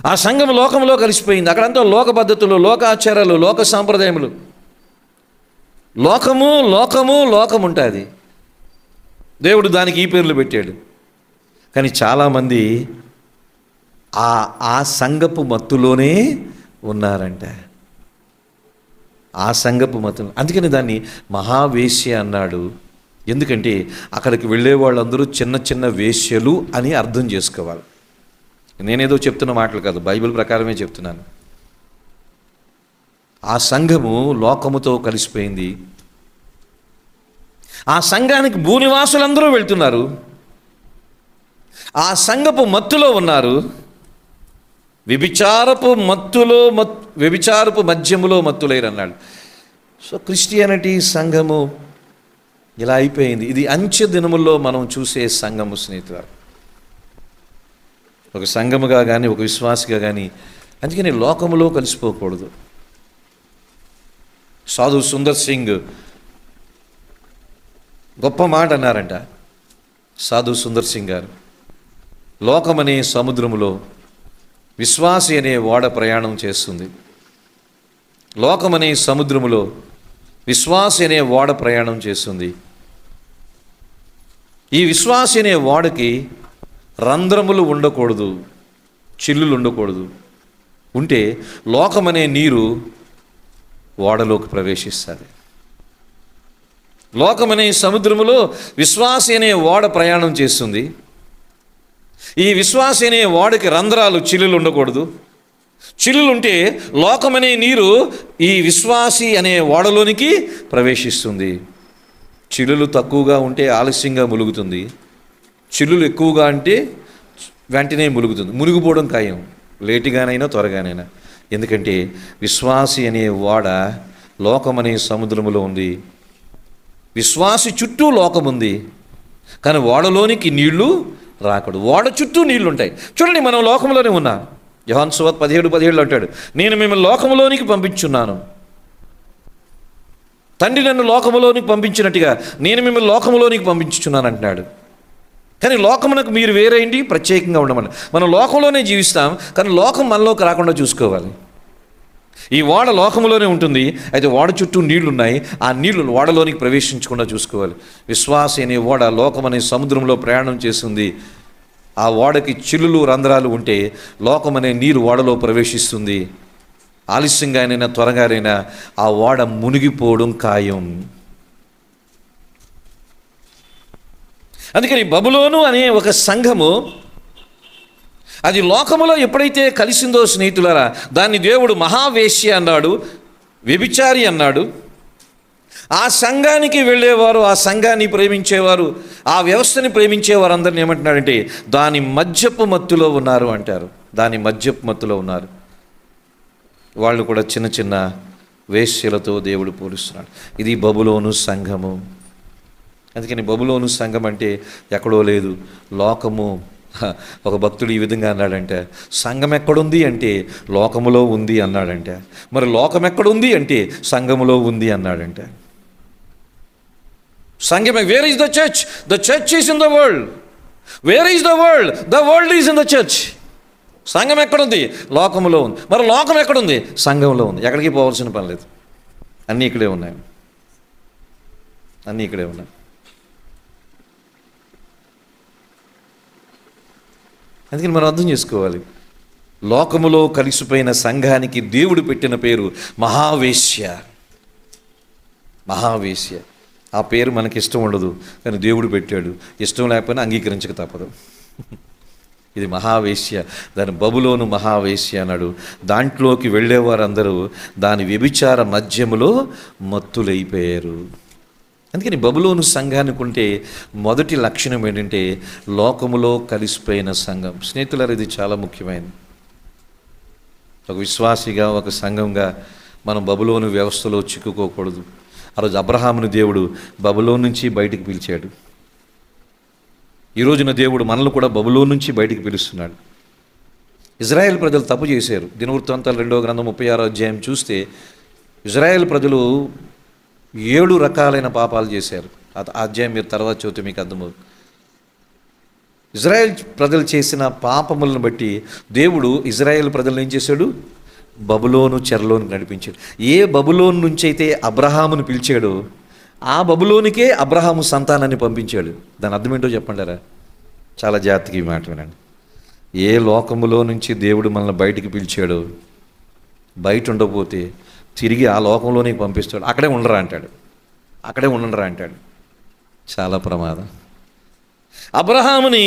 ఆ సంఘం లోకంలో కలిసిపోయింది. అక్కడంతా లోక పద్ధతులు, లోక ఆచారాలు, లోక సాంప్రదాయములు. లోకము లోకము లోకం ఉంటుంది. దేవుడు దానికి ఈ పేర్లు పెట్టాడు. కానీ చాలామంది ఆ సంఘపు మత్తులోనే ఉన్నారంట. ఆ సంఘపు మత్తులు. అందుకని దాన్ని మహావేశ్య అన్నాడు. ఎందుకంటే అక్కడికి వెళ్ళే వాళ్ళందరూ చిన్న చిన్న వేశ్యలు అని అర్థం చేసుకోవాలి. నేనేదో చెప్తున్న మాటలు కాదు, బైబిల్ ప్రకారమే చెప్తున్నాను. ఆ సంఘము లోకముతో కలిసిపోయింది. ఆ సంఘానికి భూనివాసులందరూ వెళ్తున్నారు. ఆ సంఘపు మత్తులో ఉన్నారు. వ్యభిచారపు మధ్యములో మత్తులేరు అన్నాడు. సో క్రిస్టియానిటీ సంఘము ఇలా అయిపోయింది. ఇది అంచె దినముల్లో మనం చూసే సంఘము స్నేహితులారా. ఒక సంఘముగా కానీ, ఒక విశ్వాసిగా కానీ. అందుకని లోకములో కలిసిపోకూడదు. సాధు సుందర్ సింగ్ గొప్ప మాట అన్నారంట. సాధు సుందర్ సింగ్ గారు, లోకమనే సముద్రములో విశ్వాసి అనే ఓడ ప్రయాణం చేస్తుంది. లోకమనే సముద్రములో విశ్వాసి అనే ఓడ ప్రయాణం చేస్తుంది. ఈ విశ్వాసి అనే ఓడకి రంధ్రములు ఉండకూడదు, చిల్లులు ఉండకూడదు. ఉంటే లోకమనే నీరు ఓడలోకి ప్రవేశిస్తుంది. లోకమనే సముద్రములో విశ్వాసి అనే ఓడ ప్రయాణం చేస్తుంది. ఈ విశ్వాసి అనే ఓడకి రంధ్రాలు, చిల్లులు ఉండకూడదు. చిల్లులు ఉంటే లోకమనే నీరు ఈ విశ్వాసి అనే ఓడలోనికి ప్రవేశిస్తుంది. చిల్లులు తక్కువగా ఉంటే ఆలస్యంగా ములుగుతుంది. చిల్లులు ఎక్కువగా అంటే వెంటనే ములుగుతుంది. మునిగిపోవడం ఖాయం, లేటుగానైనా త్వరగానైనా. ఎందుకంటే విశ్వాసి అనే ఓడ లోకమనే సముద్రములో ఉంది. విశ్వాసి చుట్టూ లోకం ఉంది, కానీ ఓడలోనికి నీళ్లు రాకూడదు. ఓడ చుట్టూ నీళ్లు ఉంటాయి. చూడండి, మనం లోకంలోనే ఉన్నాం. యోహాను సువార్త 17:17 అంటాడు, నేను మిమ్మల్ని లోకములోనికి పంపించున్నాను. తండ్రి నన్ను లోకములోనికి పంపించినట్టుగా నేను మిమ్మల్ని లోకములోనికి పంపించుచున్నాను అంటున్నాడు. కానీ లోకమునకు మీరు వేరేంటి, ప్రత్యేకంగా ఉండమని. మనం లోకంలోనే జీవిస్తాం, కానీ లోకం మనలోకి రాకుండా చూసుకోవాలి. ఈ ఓడ లోకములోనే ఉంటుంది, అయితే ఓడ చుట్టూ నీళ్లు ఉన్నాయి. ఆ నీళ్లు ఓడలోనికి ప్రవేశించకుండా చూసుకోవాలి. విశ్వాసి అనే ఓడ లోకమనే సముద్రంలో ప్రయాణం చేస్తుంది. ఆ ఓడకి చిల్లులు, రంధ్రాలు ఉంటే లోకమనే నీరు ఓడలో ప్రవేశిస్తుంది. ఆలస్యంగానైనా త్వరగానైనా ఆ ఓడ మునిగిపోవడం ఖాయం. అందుకని బబులోను అనే ఒక సంఘము అది లోకములో ఎప్పుడైతే కలిసిందో స్నేహితులారా, దాన్ని దేవుడు మహావేశ్య అన్నాడు, వ్యభిచారి అన్నాడు. ఆ సంఘానికి వెళ్ళేవారు, ఆ సంఘాన్ని ప్రేమించేవారు, ఆ వ్యవస్థని ప్రేమించేవారు అందరిని ఏమంటున్నాడంటే దాని మద్యపు మత్తులో ఉన్నారు అంటారు. దాని మద్యపు మత్తులో ఉన్నారు. వాళ్ళు కూడా చిన్న చిన్న వేశ్యలతో దేవుడు పోలుస్తున్నాడు. ఇది బబులోను సంఘము. అందుకని బబులోను సంఘం అంటే ఎక్కడో లేదు, లోకము. ఒక భక్తుడు ఈ విధంగా అన్నాడంటే, సంఘం ఎక్కడుంది అంటే లోకములో ఉంది అన్నాడంటే. మరి లోకం ఎక్కడుంది అంటే సంఘములో ఉంది అన్నాడంటే. సంఘమే, where is the church? The church is in the world. Where is the world? The world is in the church. సంఘం ఎక్కడుంది? లోకములో ఉంది. మరి లోకం ఎక్కడుంది? సంఘంలో ఉంది. ఎక్కడికి పోవాల్సిన పని లేదు, అన్నీ ఇక్కడే ఉన్నాయి, అన్నీ ఇక్కడే ఉన్నాయి. అందుకని మనం అర్థం చేసుకోవాలి, లోకములో కలిసిపోయిన సంఘానికి దేవుడు పెట్టిన పేరు మహావేశ్య. మహావేశ్య. ఆ పేరు మనకి ఇష్టం ఉండదు, కానీ దేవుడు పెట్టాడు. ఇష్టం లేకపోయినా అంగీకరించక తప్పదు. ఇది మహావేశ్య. దాని బబులోను మహావేశ్య అన్నాడు. దాంట్లోకి వెళ్ళేవారందరూ దాని వ్యభిచార మధ్యములో మత్తులైపోయారు. అందుకని బబులోను సంఘానికి ఉంటే మొదటి లక్షణం ఏంటంటే లోకములో కలిసిపోయిన సంఘం. స్నేహితులారా, ఇది చాలా ముఖ్యమైనది. ఒక విశ్వాసిగా, ఒక సంఘంగా మనం బబులోను వ్యవస్థలో చిక్కుకోకూడదు. ఆ రోజు అబ్రహామును దేవుడు బబులోను నుంచి బయటికి పిలిచాడు. ఈ రోజున దేవుడు మనల్ని కూడా బబులోను నుంచి బయటికి పిలుస్తున్నాడు. ఇజ్రాయేల్ ప్రజలు తప్పు చేశారు. దినవృత్తాంతాలు 2వ గ్రంథం 36వ అధ్యాయం చూస్తే ఇజ్రాయేల్ ప్రజలు 7 రకాలైన పాపాలు చేశారు. ఆ అధ్యాయం మీరు తర్వాత చదివితే మీకు అర్థమవుతుంది. ఇజ్రాయేల్ ప్రజలు చేసిన పాపములను బట్టి దేవుడు ఇజ్రాయేల్ ప్రజలను ఏం చేశాడు? బబులోను చెరలోనికి నడిపించాడు. ఏ బబులోను నుంచి అయితే అబ్రహామును పిలిచాడో ఆ బబులోనికే అబ్రహాము సంతానాన్ని పంపించాడు. దాని అర్థం ఏంటో చెప్పండారా? చాలా జాగ్రత్తగా ఈ మాట వినండి. ఏ లోకములో నుంచి దేవుడు మనల్ని బయటికి పిలిచాడో, బయట ఉండకపోతే తిరిగి ఆ లోకంలోనే పంపిస్తాడు. అక్కడే ఉండరా అంటాడు, అక్కడే ఉండరా అంటాడు. చాలా ప్రమాదం. అబ్రహాముని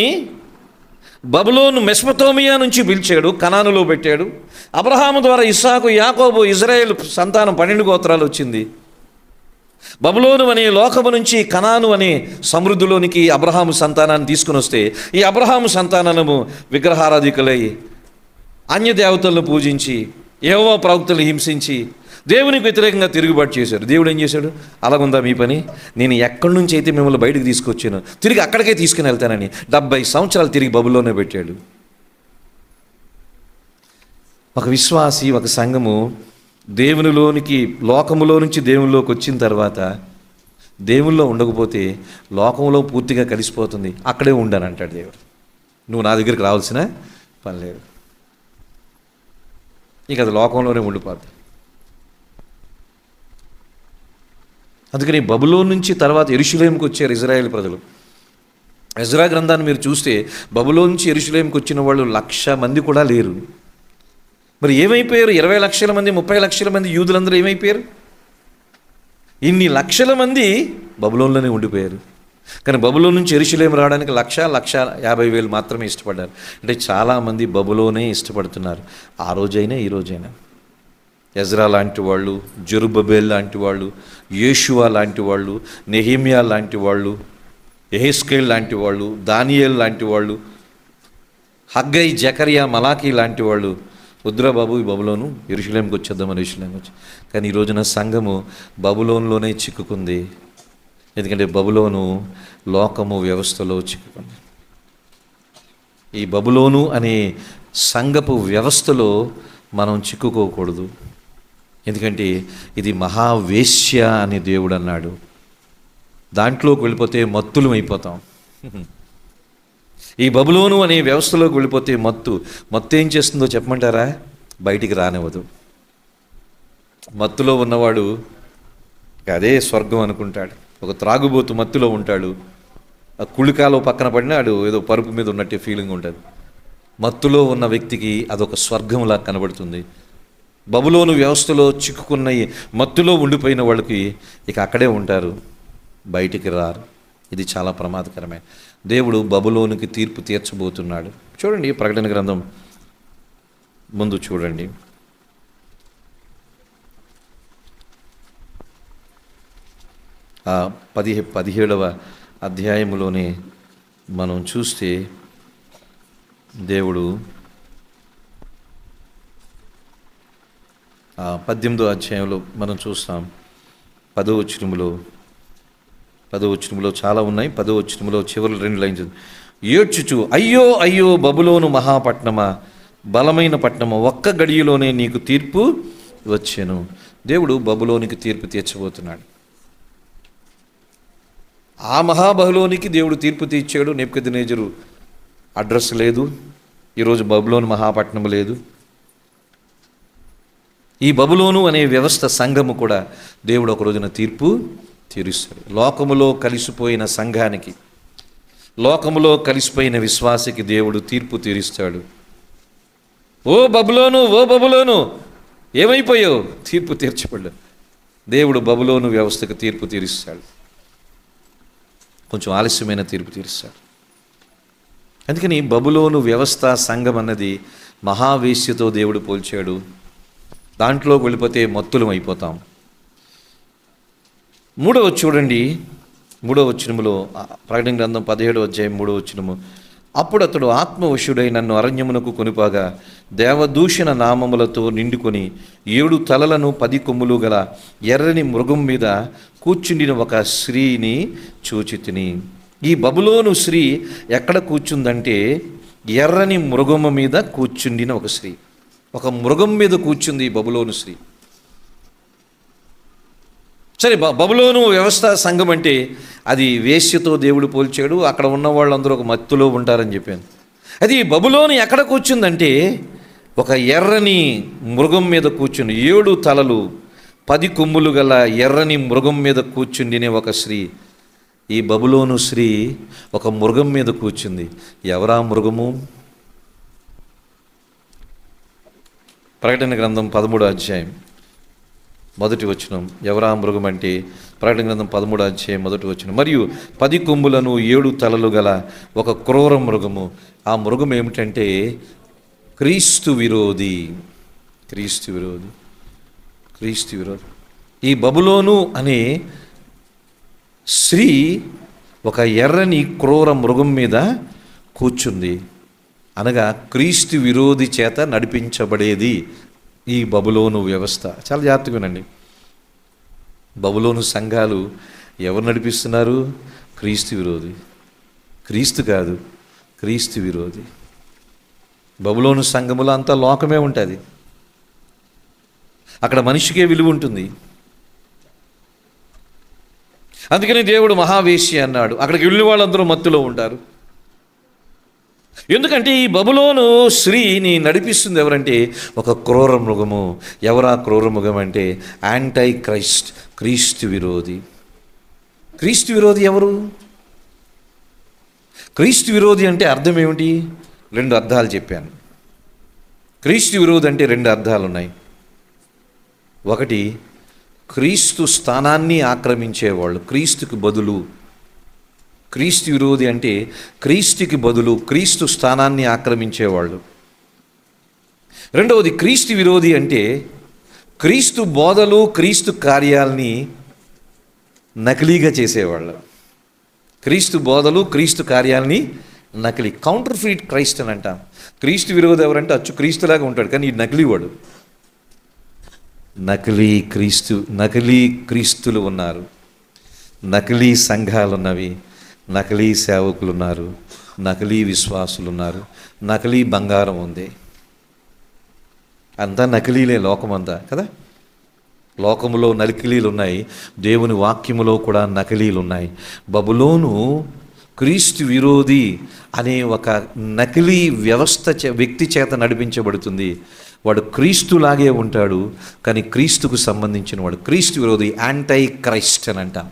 బబులోను మెస్పతోమియా నుంచి పిలిచాడు, కనానులో పెట్టాడు. అబ్రహాము ద్వారా ఇస్సాకు, యాకోబు, ఇజ్రాయేల్ సంతానం 12 గోత్రాలు వచ్చింది. బబులోను అనే లోకము నుంచి కనాను అనే సమృద్ధిలోనికి అబ్రహాము సంతానాన్ని తీసుకుని వస్తే ఈ అబ్రహాము సంతానము విగ్రహారాధికులై అన్య దేవతలను పూజించి యెహోవా ప్రవక్తలను హింసించి దేవునికి వ్యతిరేకంగా తిరుగుబాటు చేశారు. దేవుడు ఏం చేశాడు? అలాగుందా మీ పని? నేను ఎక్కడి నుంచి అయితే మిమ్మల్ని బయటకు తీసుకొచ్చాను తిరిగి అక్కడికే తీసుకుని వెళ్తానని 70 సంవత్సరాలు తిరిగి బబులోనే పెట్టాడు. ఒక విశ్వాసి, ఒక సంఘము దేవునిలోనికి, లోకములో నుంచి దేవునిలోకి వచ్చిన తర్వాత దేవుల్లో ఉండకపోతే లోకంలో పూర్తిగా కలిసిపోతుంది. అక్కడే ఉండని అంటాడు దేవుడు. నువ్వు నా దగ్గరికి రావాల్సిన పని లేదు, ఇక అది లోకంలోనే ఉండిపోద్ది. అందుకని బబులోను నుంచి తర్వాత యెరూషలేముకు వచ్చారు ఇజ్రాయేల్ ప్రజలు. ఎజ్రా గ్రంథాన్ని మీరు చూస్తే బబులోను నుంచి యెరూషలేముకు వచ్చిన వాళ్ళు 1,00,000 మంది కూడా లేరు. మరి ఏమైపోయారు? 20 లక్షల మంది, 30 లక్షల మంది యూదులందరూ ఏమైపోయారు? ఇన్ని లక్షల మంది బబులోన్లోనే ఉండిపోయారు. కానీ బబులోను నుంచి యెరూషలేము రావడానికి 1,50,000 మాత్రమే ఇష్టపడ్డారు. అంటే చాలామంది బబులోనే ఇష్టపడుతున్నారు. ఆ రోజైనా ఈ రోజైనా ఎజ్రా లాంటి వాళ్ళు, జెరుబ్బబేల్ లాంటి వాళ్ళు, యేషువా లాంటి వాళ్ళు, నెహెమ్యా లాంటి వాళ్ళు, యెహెజ్కేల్ లాంటి వాళ్ళు, దానియేల్ లాంటి వాళ్ళు, హగ్గై, జకరియా, మలాకీ లాంటి వాళ్ళు వద్దురా బాబు ఈ బబులోను, యెరూషలేముకి వచ్చేద్దామని యెరూషలేముకి వచ్చి. కానీ ఈ రోజున సంఘము బబులోనులోనే చిక్కుకుంది. ఎందుకంటే బబులోను లోకము వ్యవస్థలో చిక్కుకుంది. ఈ బబులోను అనే సంఘపు వ్యవస్థలో మనం చిక్కుకోకూడదు. ఎందుకంటే ఇది మహావేశ్య అని దేవుడు అన్నాడు. దాంట్లోకి వెళ్ళిపోతే మత్తులం అయిపోతాం. ఈ బబులోను అనే వ్యవస్థలోకి వెళ్ళిపోతే మత్తు ఏం చేస్తుందో చెప్పమంటారా? బయటికి రానివ్వదు. మత్తులో ఉన్నవాడు అదే స్వర్గం అనుకుంటాడు. ఒక త్రాగుబోతు మత్తులో ఉంటాడు, ఆ కుళికాలో పక్కన పడినాడు ఏదో పరుపు మీద ఉన్నట్టే ఫీలింగ్ ఉంటుంది. మత్తులో ఉన్న వ్యక్తికి అదొక స్వర్గంలా కనబడుతుంది. బబులోను వ్యవస్థలో చిక్కుకున్న మత్తులో ఉండిపోయిన వాళ్ళకి ఇక అక్కడే ఉంటారు, బయటికి రారు. ఇది చాలా ప్రమాదకరమే. దేవుడు బబులోనుకి తీర్పు తీర్చబోతున్నాడు. చూడండి ప్రకటన గ్రంథం ముందు చూడండి. ఆ 17వ అధ్యాయములోనే మనం చూస్తే దేవుడు 18వ అధ్యాయంలో మనం చూస్తాం 10వ వచనములో 10వ వచనంలో చాలా ఉన్నాయి. 10వ వచనంలో చివరి 2 లైన్స్ ఏడ్చుచు, అయ్యో అయ్యో బబులోను మహాపట్నమా, బలమైన పట్టణమా, ఒక్క గడియలోనే నీకు తీర్పు వచ్చెను. దేవుడు బబులోనికి తీర్పు తీర్చబోతున్నాడు. ఆ మహాబహులోనికి దేవుడు తీర్పు తీర్చాడు. నెబుకద్నెజరు అడ్రస్ లేదు, ఈరోజు బబులోను మహాపట్నం లేదు. ఈ బబులోను అనే వ్యవస్థ, సంఘము కూడా దేవుడు ఒక రోజున తీర్పు తీరుస్తాడు. లోకములో కలిసిపోయిన సంఘానికి, లోకములో కలిసిపోయిన విశ్వాసికి దేవుడు తీర్పు తీరుస్తాడు. ఓ బబులోను, ఓ బబులోను, ఏమైపోయావు? తీర్పు తీర్చబడ్డాడు. దేవుడు బబులోను వ్యవస్థకు తీర్పు తీరుస్తాడు. కొంచెం ఆలస్యమైన తీర్పు తీరుస్తాడు. అందుకని బబులోను వ్యవస్థ, సంఘం అన్నది మహావేశ్యతో దేవుడు పోల్చాడు. దాంట్లో వెళ్ళిపోతే మత్తులం అయిపోతాం. 3వ చూడండి, 3వ వచనములో, ప్రకటన గ్రంథం 17వ అధ్యాయం 3వ వచనము. అప్పుడు అతడు ఆత్మవశుడై నన్ను అరణ్యమునకు కొనిపోగా దేవదూషణ నామములతో నిండుకొని 7 తలలను 10 కొమ్ములు గల ఎర్రని మృగం మీద కూర్చుండిన ఒక స్త్రీని చూచితిని. ఈ బబులోను స్త్రీ ఎక్కడ కూర్చుందంటే ఎర్రని మృగము మీద కూర్చుండిన ఒక స్త్రీ. ఒక మృగం మీద కూర్చుంది ఈ బబులోను స్త్రీ. సరే, బబులోను వ్యవస్థ, సంఘం అంటే అది వేశ్యతో దేవుడు పోల్చాడు. అక్కడ ఉన్న వాళ్ళందరూ ఒక మత్తులో ఉంటారని చెప్పాను. అది బబులోను ఎక్కడ కూర్చుందంటే ఒక ఎర్రని మృగం మీద కూర్చుని, 7 తలలు 10 కొమ్ములు గల ఎర్రని మృగం మీద కూర్చుండినే ఒక స్త్రీ. ఈ బబులోను స్త్రీ ఒక మృగం మీద కూర్చుంది. ఎవరా మృగము? ప్రకటన గ్రంథం 13వ అధ్యాయం 1వ వచనం. ఎవరా మృగం అంటే ప్రకటన గ్రంథం 13వ అధ్యాయం 1వ వచనం. మరియు 10 కొమ్ములను 7 తలలు గల ఒక క్రూర మృగము. ఆ మృగం ఏమిటంటే క్రీస్తు విరోధి. క్రీస్తు విరోధి, క్రీస్తు విరోధి. ఈ బబులోను అనే స్త్రీ ఒక ఎర్రని క్రూర మృగం మీద కూర్చుంది. అనగా క్రీస్తు విరోధి చేత నడిపించబడేది ఈ బబులోను వ్యవస్థ. చాలా జాగ్రత్తగా వినండి. బబులోను సంఘాలు ఎవరు నడిపిస్తున్నారు? క్రీస్తు విరోధి. క్రీస్తు కాదు, క్రీస్తు విరోధి. బబులోను సంఘములో అంతా లోకమే ఉంటుంది. అక్కడ మనిషికే విలువ ఉంటుంది. అందుకని దేవుడు మహావేశ్య అన్నాడు. అక్కడికి వెళ్ళిన వాళ్ళందరూ మత్తులో ఉంటారు. ఎందుకంటే ఈ బబులోను స్త్రీని నడిపిస్తుంది ఎవరంటే ఒక క్రూర మృగము. ఎవరా క్రూర మృగం అంటే యాంటై క్రైస్ట్, క్రీస్తు విరోధి. క్రీస్తు విరోధి ఎవరు? క్రీస్తు విరోధి అంటే అర్థం ఏమిటి? 2 అర్థాలు చెప్పాను. క్రీస్తు విరోధి అంటే 2 అర్థాలు ఉన్నాయి. ఒకటి, క్రీస్తు స్థానాన్ని ఆక్రమించేవాళ్ళు, క్రీస్తుకి బదులు. క్రీస్తు విరోధి అంటే క్రీస్తుకి బదులు, క్రీస్తు స్థానాన్ని ఆక్రమించేవాళ్ళు. రెండవది, క్రీస్తు విరోధి అంటే క్రీస్తు బోధలు, క్రీస్తు కార్యాలని నకిలీగా చేసేవాళ్ళు. క్రీస్తు బోధలు, క్రీస్తు కార్యాలని నకిలీ, కౌంటర్ ఫీట్ క్రైస్ట్ అని అంటాం. క్రీస్తు విరోధి ఎవరంటే అచ్చు క్రీస్తులాగా ఉంటాడు, కానీ ఈ నకిలీ వాడు. నకిలీ క్రీస్తులు ఉన్నారు, నకిలీ సంఘాలు ఉన్నవి, నకిలీ సేవకులు ఉన్నారు, నకిలీ విశ్వాసులు ఉన్నారు, నకిలీ బంగారం ఉంది. అంతా నకిలీలే లోకమంతా కదా. లోకములో నకిలీలు ఉన్నాయి, దేవుని వాక్యములో కూడా నకిలీలు ఉన్నాయి. బబులోను క్రీస్తు విరోధి అనే ఒక నకిలీ వ్యవస్థ వ్యక్తి చేత నడిపించబడుతుంది. వాడు క్రీస్తులాగే ఉంటాడు, కానీ క్రీస్తుకు సంబంధించిన వాడు క్రీస్తు విరోధి, యాంటై క్రైస్ట్ అని అంటాం.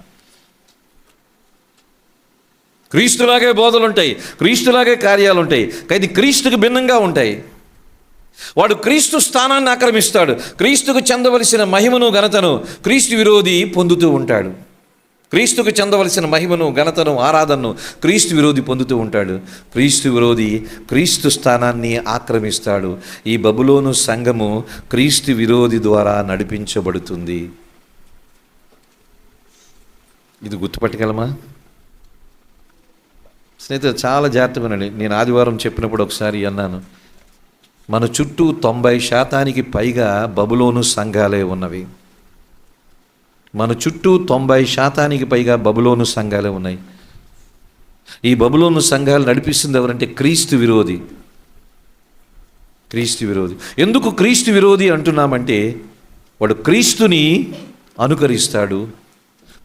క్రీస్తులాగే బోధలు ఉంటాయి, క్రీస్తులాగే కార్యాలు ఉంటాయి, కానీ క్రీస్తుకు భిన్నంగా ఉంటాయి. వాడు క్రీస్తు స్థానాన్ని ఆక్రమిస్తాడు. క్రీస్తుకు చెందవలసిన మహిమను, ఘనతను క్రీస్తు విరోధి పొందుతూ ఉంటాడు. క్రీస్తుకు చెందవలసిన మహిమను, ఘనతను, ఆరాధనను క్రీస్తు విరోధి పొందుతూ ఉంటాడు. క్రీస్తు విరోధి క్రీస్తు స్థానాన్ని ఆక్రమిస్తాడు. ఈ బబులోను సంఘము క్రీస్తు విరోధి ద్వారా నడిపించబడుతుంది. ఇది గుర్తుపట్టగలమా? స్నేహితులు, చాలా జాగ్రత్తగానండి. నేను ఆదివారం చెప్పినప్పుడు ఒకసారి అన్నాను, మన చుట్టూ 90% పైగా బబులోను సంఘాలే ఉన్నవి. మన చుట్టూ 90% పైగా బబులోను సంఘాలే ఉన్నాయి. ఈ బబులోను సంఘాలు నడిపిస్తుంది ఎవరంటే క్రీస్తు విరోధి. క్రీస్తు విరోధి. ఎందుకు క్రీస్తు విరోధి అంటున్నామంటే వాడు క్రీస్తుని అనుకరిస్తాడు,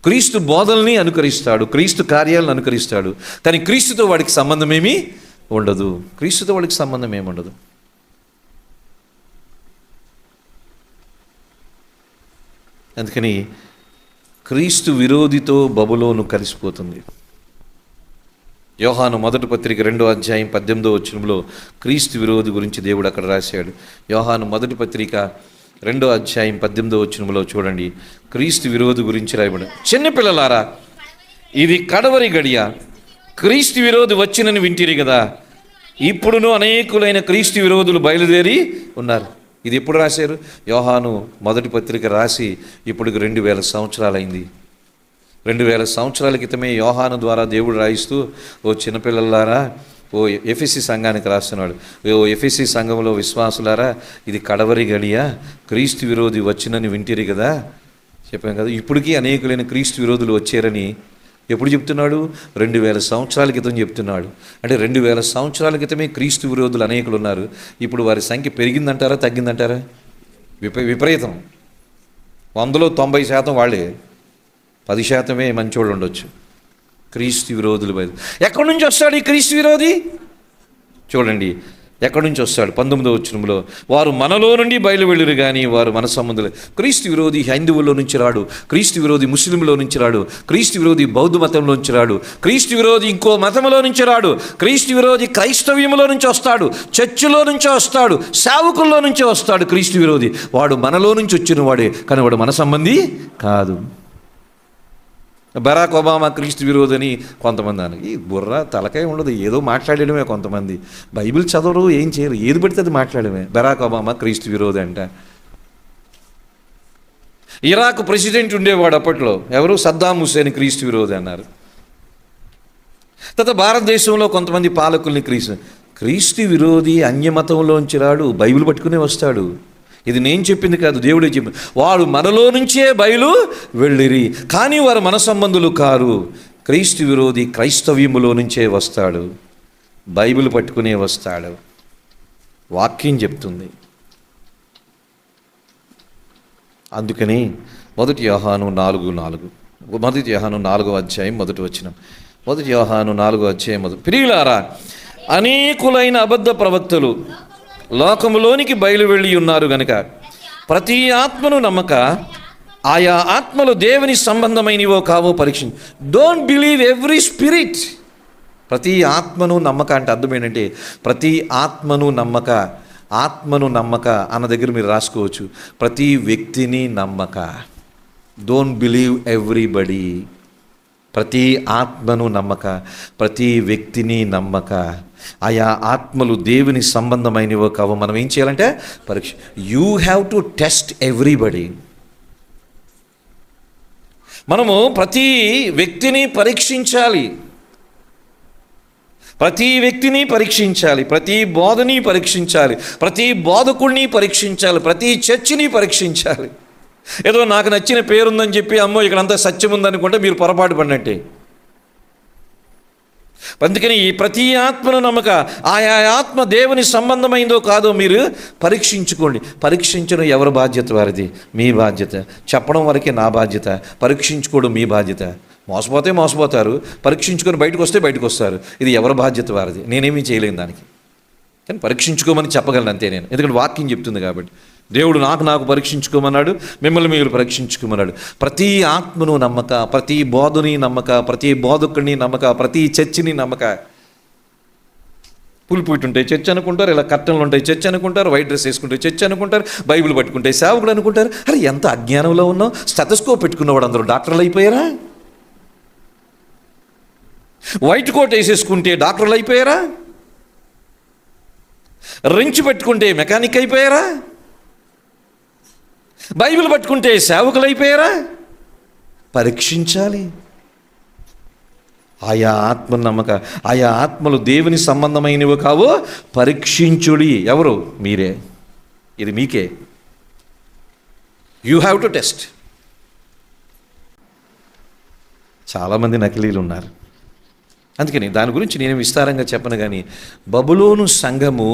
క్రీస్తు బోధల్ని అనుకరిస్తాడు, క్రీస్తు కార్యాలను అనుకరిస్తాడు, కానీ క్రీస్తుతో వాడికి సంబంధం ఏమీ ఉండదు. క్రీస్తుతో వాడికి సంబంధం ఏమి ఉండదు. అందుకని క్రీస్తు విరోధితో బబులోను కలిసిపోతుంది. యోహాను మొదటి పత్రిక 2వ అధ్యాయం 18వ వచనంలో క్రీస్తు విరోధి గురించి దేవుడు అక్కడ రాశాడు. యోహాను మొదటి పత్రిక 2వ అధ్యాయం 18వ వచనంలో చూడండి, క్రీస్తు విరోధి గురించి రాయబడి, చిన్నపిల్లలారా ఇది కడవరి గడియ, క్రీస్తు విరోధి వచ్చినని వింటిరి కదా, ఇప్పుడును అనేకులైన క్రీస్తు విరోధులు బయలుదేరి ఉన్నారు. ఇది ఎప్పుడు రాశారు? యోహాను మొదటి పత్రిక రాసి ఇప్పటికి 2000 సంవత్సరాలైంది. 2000 సంవత్సరాల క్రితమే యోహాను ద్వారా దేవుడు రాయిస్తూ, ఓ చిన్నపిల్లలారా, ఓ ఎఫెసీ సంఘానికి రాస్తున్నాడు, ఓ ఎఫెసీ సంఘంలో విశ్వాసులారా ఇది కడవరి గడియ, క్రీస్తు విరోధి వచ్చినని వింటిరి కదా, చెప్పాం కదా. ఇప్పటికీ అనేకులైన క్రీస్తు విరోధులు వచ్చారని ఎప్పుడు చెప్తున్నాడు? 2000 సంవత్సరాల క్రితం చెప్తున్నాడు. అంటే 2000 సంవత్సరాల క్రితమే క్రీస్తు విరోధులు అనేకులు ఉన్నారు. ఇప్పుడు వారి సంఖ్య పెరిగిందంటారా తగ్గిందంటారా? విపరీతం. 100లో 90% వాళ్ళే, 10% మంచోళ్ళు ఉండొచ్చు. క్రీస్తు విరోధులు బయలు. ఎక్కడి నుంచి వస్తాడు ఈ క్రీస్తు విరోధి? చూడండి ఎక్కడి నుంచి వస్తాడు. 19వ వచనంలో, వారు మనలో నుండి బయలు వెళ్ళరు కానీ వారు మన సంబంధులే. క్రీస్తు విరోధి హైందువుల్లో నుంచి రాడు, క్రీస్తు విరోధి ముస్లింలో నుంచి రాడు, క్రీస్తు విరోధి బౌద్ధ మతంలో నుంచి రాడు, క్రీస్తు విరోధి ఇంకో మతంలో నుంచి రాడు, క్రీస్తు విరోధి క్రైస్తవ్యంలో నుంచి వస్తాడు, చర్చిలో నుంచి వస్తాడు, సేవకుల్లో నుంచి వస్తాడు. క్రీస్తు విరోధి వాడు మనలో నుంచి వచ్చిన వాడే, కానీ వాడు మన సంబంధి కాదు. బరాక్ ఒబామా క్రీస్తు విరోధని కొంతమంది అని, ఈ బుర్ర తలకాయ ఉండదు, ఏదో మాట్లాడడమే. కొంతమంది బైబిల్ చదవరు, ఏం చేయరు, ఏది పడితే అది మాట్లాడమే. బరాక్ ఒబామా క్రీస్తు విరోధి అంట. ఇరాక్ ప్రెసిడెంట్ ఉండేవాడు అప్పట్లో, ఎవరు? సద్దాం హుసేన్ క్రీస్తు విరోధి అన్నారు. తర్వాత భారతదేశంలో కొంతమంది పాలకుల్ని క్రీస్తు విరోధి అన్యమతంలోంచి రాడు, బైబిల్ పట్టుకునే వస్తాడు. ఇది నేను చెప్పింది కాదు, దేవుడే చెప్పింది. వాడు మనలో నుంచే బయలు వెళ్ళిరి, కానీ వారు మన సంబంధులు కారు. క్రీస్తు విరోధి క్రైస్తవ్యములో నుంచే వస్తాడు, బైబిల్ పట్టుకునే వస్తాడు. వాక్యం చెప్తుంది. అందుకని మొదటి యోహాను 4:4, మొదటి యోహాను 4వ అధ్యాయం మొదటి వచనం, మొదటి యోహాను 4వ అధ్యాయం మొదటి, ప్రియులారా అనేకులైన అబద్ధ ప్రవక్తలు లోకములోనికి బయలు వెళ్ళి ఉన్నారు గనుక ప్రతి ఆత్మను నమ్మక, ఆయా ఆత్మలు దేవుని సంబంధమైనవో కావో పరీక్షించు. Don't believe every spirit. ప్రతి ఆత్మను నమ్మక అంటే అర్థం ఏంటంటే ప్రతి ఆత్మను నమ్మక. ఆత్మను నమ్మక అన్న దగ్గర మీరు రాసుకోవచ్చు, ప్రతి వ్యక్తిని నమ్మక. Don't believe everybody. ప్రతి ఆత్మను నమ్మక, ప్రతి వ్యక్తిని నమ్మక. ఆయా ఆత్మలు దేవుని సంబంధమైనవో కావో మనం ఏం చేయాలంటే పరీక్ష. You have to test everybody. మనము ప్రతి వ్యక్తిని పరీక్షించాలి, ప్రతి వ్యక్తిని పరీక్షించాలి, ప్రతి బోధని పరీక్షించాలి, ప్రతి బోధకుడిని పరీక్షించాలి, ప్రతి చర్చిని పరీక్షించాలి. ఏదో నాకు నచ్చిన పేరుందని చెప్పి అమ్మో ఇక్కడంతా సత్యం ఉందనుకుంటే మీరు పొరపాటు పడినట్టే. అందుకని ఈ ప్రతి ఆత్మను నమ్మక, ఆయా ఆత్మ దేవుని సంబంధమైందో కాదో మీరు పరీక్షించుకోండి. పరీక్షించడం ఎవరి బాధ్యత? వారిది, మీ బాధ్యత. చెప్పడం వరకే నా బాధ్యత, పరీక్షించుకోవడం మీ బాధ్యత. మోసపోతే మోసపోతారు, పరీక్షించుకొని బయటకు వస్తే బయటకు వస్తారు. ఇది ఎవరి బాధ్యత? వారిది. నేనేమీ చేయలేను దానికి, కానీ పరీక్షించుకోమని చెప్పగలను అంతే నేను, ఎందుకంటే వాక్యం చెప్తుంది కాబట్టి. దేవుడు నాకు పరీక్షించుకోమన్నాడు, మిమ్మల్ని మీరు పరీక్షించుకోమన్నాడు. ప్రతి ఆత్మను నమ్మక, ప్రతి బోధని నమ్మక, ప్రతి బోధకుడిని నమ్మక, ప్రతి చర్చిని నమ్మక. పులిపూటి ఉంటాయి చర్చ్ అనుకుంటారు, ఇలా కట్టెలు ఉంటాయి చర్చ్ అనుకుంటారు, వైట్ డ్రెస్ వేసుకుంటే చర్చ్ అనుకుంటారు, బైబిల్ పట్టుకుంటే సేవకుడు అనుకుంటారు. అరే ఎంత అజ్ఞానంలో ఉన్నాం. స్టెతస్కోప్ పెట్టుకున్నవాడు అందరూ డాక్టర్లు అయిపోయారా? వైట్ కోట్ వేసేసుకుంటే డాక్టర్లు అయిపోయారా? రెంచు పెట్టుకుంటే మెకానిక్ అయిపోయారా? బైబిల్ పట్టుకుంటే సేవకులు అయిపోయారా? పరీక్షించాలి. ఆయా ఆత్మ నమ్మక, ఆయా ఆత్మలు దేవుని సంబంధమైనవి కావో పరీక్షించుడి. ఎవరు? మీరే. ఇది మీకే. You have to test. చాలామంది నకిలీలు ఉన్నారు. అందుకని దాని గురించి నేను విస్తారంగా చెప్పను. కానీ బబులోను సంఘము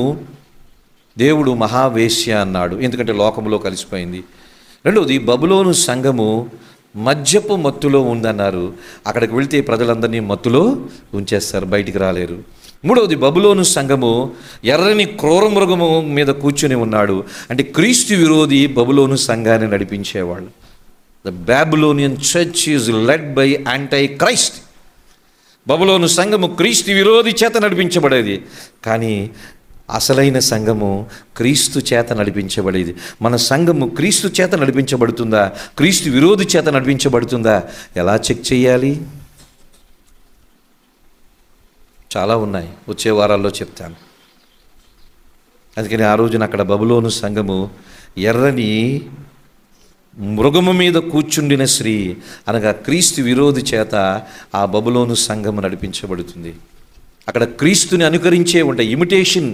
దేవుడు మహావేశ్య అన్నాడు, ఎందుకంటే లోకంలో కలిసిపోయింది. రెండవది, బబులోను సంఘము మద్యపు మత్తులో ఉందన్నారు. అక్కడికి వెళితే ప్రజలందరినీ మత్తులో ఉంచేస్తారు, బయటికి రాలేరు. మూడవది, బబులోను సంఘము ఎర్రని క్రూర మృగము మీద కూర్చుని ఉన్నాడు. అంటే క్రీస్తు విరోధి బబులోను సంఘాన్ని నడిపించేవాళ్ళు. The Babylonian church is led by anti Christ. బబులోను సంఘము క్రీస్తు విరోధి చేత నడిపించబడేది, కానీ అసలైన సంఘము క్రీస్తు చేత నడిపించబడేది. మన సంఘము క్రీస్తు చేత నడిపించబడుతుందా, క్రీస్తు విరోధి చేత నడిపించబడుతుందా? ఎలా చెక్ చేయాలి? చాలా ఉన్నాయి, వచ్చే వారాల్లో చెప్తాను. అందుకని ఆ రోజున అక్కడ బబులోను సంఘము ఎర్రని మృగము మీద కూర్చుండిన స్త్రీ అనగా క్రీస్తు విరోధి చేత ఆ బబులోను సంఘము నడిపించబడుతుంది. అక్కడ క్రీస్తుని అనుకరించే ఉంటాయి, ఇమిటేషన్,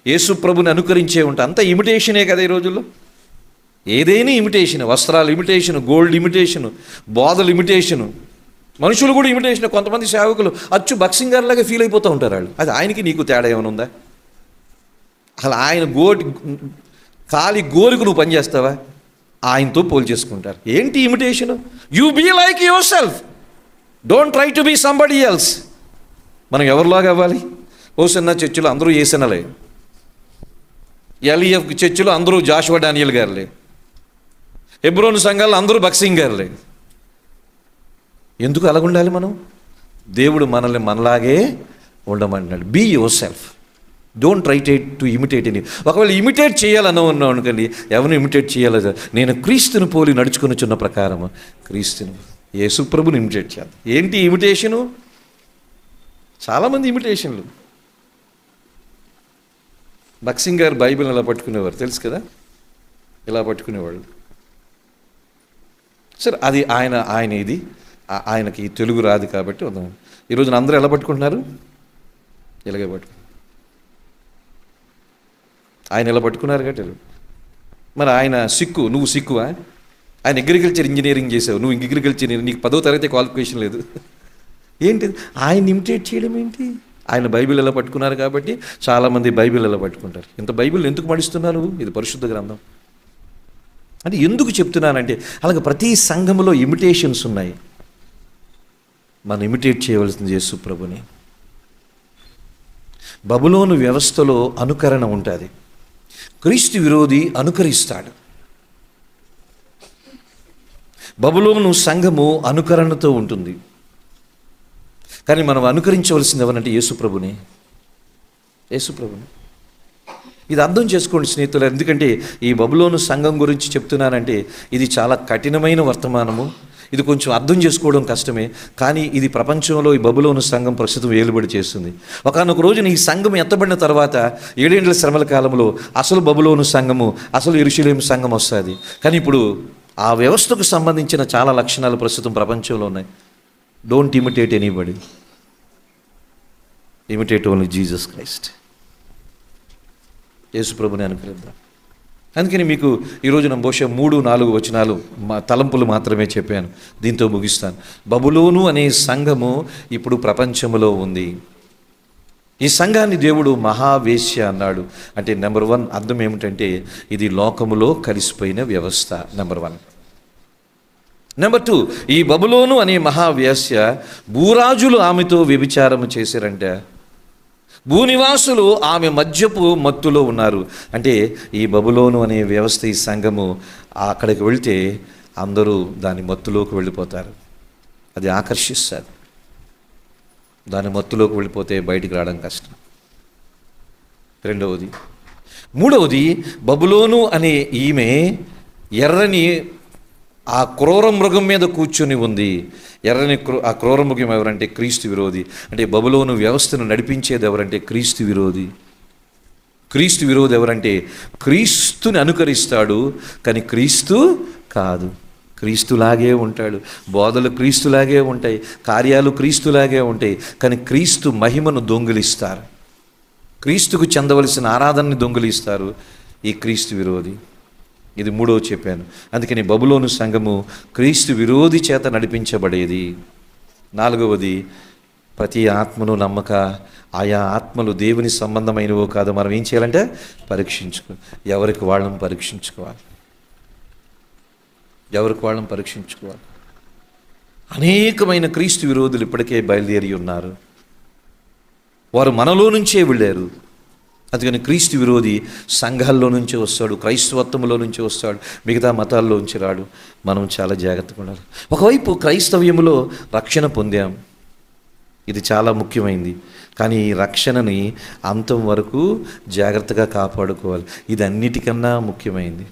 యేసు ప్రభుని అనుకరించే ఉంటాయి. అంతా ఇమిటేషనే కదా ఈ రోజుల్లో. ఏదైనా ఇమిటేషన్, వస్త్రాలు ఇమిటేషను, గోల్డ్ ఇమిటేషను, బోధలు ఇమిటేషను, మనుషులు కూడా ఇమిటేషన్. కొంతమంది సేవకులు అచ్చు బక్సింగర్లాగా ఫీల్ అయిపోతూ ఉంటారు వాళ్ళు. అది ఆయనకి నీకు తేడా ఏమైనా ఉందా? అసలు ఆయన ఖాళీ గోరుకు నువ్వు పనిచేస్తావా? ఆయనతో పోల్ చేసుకుంటారు. ఏంటి imitation? You be like yourself, don't try to be somebody else. మనం ఎవరిలాగా అవ్వాలి? ఓసన్న చర్చిలో అందరూ ఏసనలే, ఎల్ఈఎఫ్ చర్చిలో అందరూ జాషువా డానియల్ గారులే, హెబ్రోను సంఘాల్లో అందరూ బక్సింగ్ గారులే. ఎందుకు అలాగుండాలి మనం? దేవుడు మనల్ని మనలాగే ఉండమంటున్నాడు. Be yourself, don't try to imitate any. ఒకవేళ ఇమిటేట్ చేయాలని ఉన్నాం అనుకోండి, ఎవరిని ఇమిటేట్ చేయాలి? నేను క్రీస్తుని పోలి నడుచుకొనిచున్న ప్రకారం క్రీస్తుని, యేసు ప్రభుని ఇమిటేట్ చేయాలి. ఏంటి ఇమిటేషను? చాలామంది ఇమిటేషన్లు. బక్సింగ్ గారు బైబిల్ ఇలా పట్టుకునేవారు, తెలుసు కదా, ఇలా పట్టుకునేవాళ్ళు. సరే, అది ఆయన ఇది ఆయనకి తెలుగు రాదు కాబట్టి వద్దాం. ఈరోజున అందరూ ఎలా పట్టుకుంటున్నారు? ఇలాగే పట్టుకు, ఆయన ఎలా పట్టుకున్నారు కాబట్టి. మరి ఆయన సిక్కు, నువ్వు సిక్కువా? ఆయన అగ్రికల్చర్ ఇంజనీరింగ్ చేసావు, నువ్వు అగ్రికల్చర్ ఇంజనీరింగ్, నీకు 10వ తరగతి క్వాలిఫికేషన్ లేదు. ఏంటి ఆయన ఇమిటేట్ చేయడం ఏంటి? ఆయన బైబిల్ ఎలా పట్టుకున్నారు కాబట్టి చాలామంది బైబిల్ ఎలా పట్టుకుంటారు. ఇంత బైబిల్ ఎందుకు మడిస్తున్నారు? ఇది పరిశుద్ధ గ్రంథం. అంటే ఎందుకు చెప్తున్నానంటే, అలాగే ప్రతి సంఘములో ఇమిటేషన్స్ ఉన్నాయి. మనం ఇమిటేట్ చేయవలసింది యేసు ప్రభుని. బబులోను వ్యవస్థలో అనుకరణ ఉంటుంది, క్రీస్తు విరోధి అనుకరిస్తాడు. బబులోను సంఘము అనుకరణతో ఉంటుంది, కానీ మనం అనుకరించవలసింది ఎవరంటే యేసు ప్రభుని. ఇది అర్థం చేసుకోండి స్నేహితులు. ఎందుకంటే ఈ బబులోను సంఘం గురించి చెప్తున్నానంటే ఇది చాలా కఠినమైన వర్తమానము. ఇది కొంచెం అర్థం చేసుకోవడం కష్టమే, కానీ ఇది ప్రపంచంలో ఈ బబులోను సంఘం ప్రస్తుతం ఏలుబడి చేస్తుంది. ఒకానొక రోజున ఈ సంఘం ఎత్తబడిన తర్వాత 7 ఏళ్ల శ్రమల కాలంలో అసలు బబులోను సంఘము, అసలు యెరూషలేము సంఘం వస్తుంది. కానీ ఇప్పుడు ఆ వ్యవస్థకు సంబంధించిన చాలా లక్షణాలు ప్రస్తుతం ప్రపంచంలో ఉన్నాయి. Don't imitate anybody, imitate only Jesus Christ. యేసు ప్రభుని అనుకరిద్దాం. అందుకని మీకు ఈరోజు బహుశా 3-4 వచనాలు తలంపులు మాత్రమే చెప్పాను, దీంతో ముగిస్తాను. బబులోను అనే సంఘము ఇప్పుడు ప్రపంచంలో ఉంది. ఈ సంఘాన్ని దేవుడు మహావేశ్య అన్నాడు. అంటే నెంబర్ 1 అర్థం ఏమిటంటే ఇది లోకములో కలిసిపోయిన వ్యవస్థ, నెంబర్ 1. నెంబర్ 2, ఈ బబులోను అనే మహావేశ్య భూరాజులు ఆమెతో వ్యభిచారము చేశారంటే, భూనివాసులు ఆమె మద్యపు మత్తులో ఉన్నారు. అంటే ఈ బబులోను అనే వ్యవస్థ, ఈ సంఘము అక్కడికి వెళితే అందరూ దాని మత్తులోకి వెళ్ళిపోతారు. అది ఆకర్షిస్తుంది. దాని మత్తులోకి వెళ్ళిపోతే బయటికి రావడం కష్టం. రెండవది. మూడవది, బబులోను అనే ఈమె ఎర్రని ఆ క్రూర మృగం మీద కూర్చొని ఉంది. ఎర్రని ఆ క్రూర మృగం ఎవరంటే క్రీస్తు విరోధి. అంటే బబులోను వ్యవస్థను నడిపించేది ఎవరంటే క్రీస్తు విరోధి. క్రీస్తు విరోధి ఎవరంటే క్రీస్తుని అనుకరిస్తాడు, కానీ క్రీస్తు కాదు. క్రీస్తులాగే ఉంటాడు, బోధలు క్రీస్తులాగే ఉంటాయి, కార్యాలు క్రీస్తులాగే ఉంటాయి, కానీ క్రీస్తు మహిమను దొంగిలిస్తారు. క్రీస్తుకు చెందవలసిన ఆరాధనని దొంగిలిస్తారు ఈ క్రీస్తు విరోధి. ఇది 3వ చెప్పాను. అందుకని బబులోను సంఘము క్రీస్తు విరోధి చేత నడిపించబడేది. నాలుగవది, ప్రతి ఆత్మను నమ్మక ఆయా ఆత్మలు దేవుని సంబంధమైనవో కాదో మనం ఏం చేయాలంటే ఎవరికి వాళ్ళని పరీక్షించుకోవాలి. అనేకమైన క్రీస్తు విరోధులు ఇప్పటికే బయలుదేరి ఉన్నారు. వారు మనలో నుంచే వెళ్ళారు. అందుకని క్రీస్తు విరోధి సంఘాల్లో నుంచే వస్తాడు, క్రైస్తవత్వంలో నుంచే వస్తాడు, మిగతా మతాల్లో నుంచి రాడు. మనం చాలా జాగ్రత్తగా ఉండాలి. ఒకవైపు క్రైస్తవ్యములో రక్షణ పొందాం, ఇది చాలా ముఖ్యమైనది. కానీ ఈ రక్షణని అంతం వరకు జాగ్రత్తగా కాపాడుకోవాలి. ఇది అన్నిటికన్నా ముఖ్యమైనది.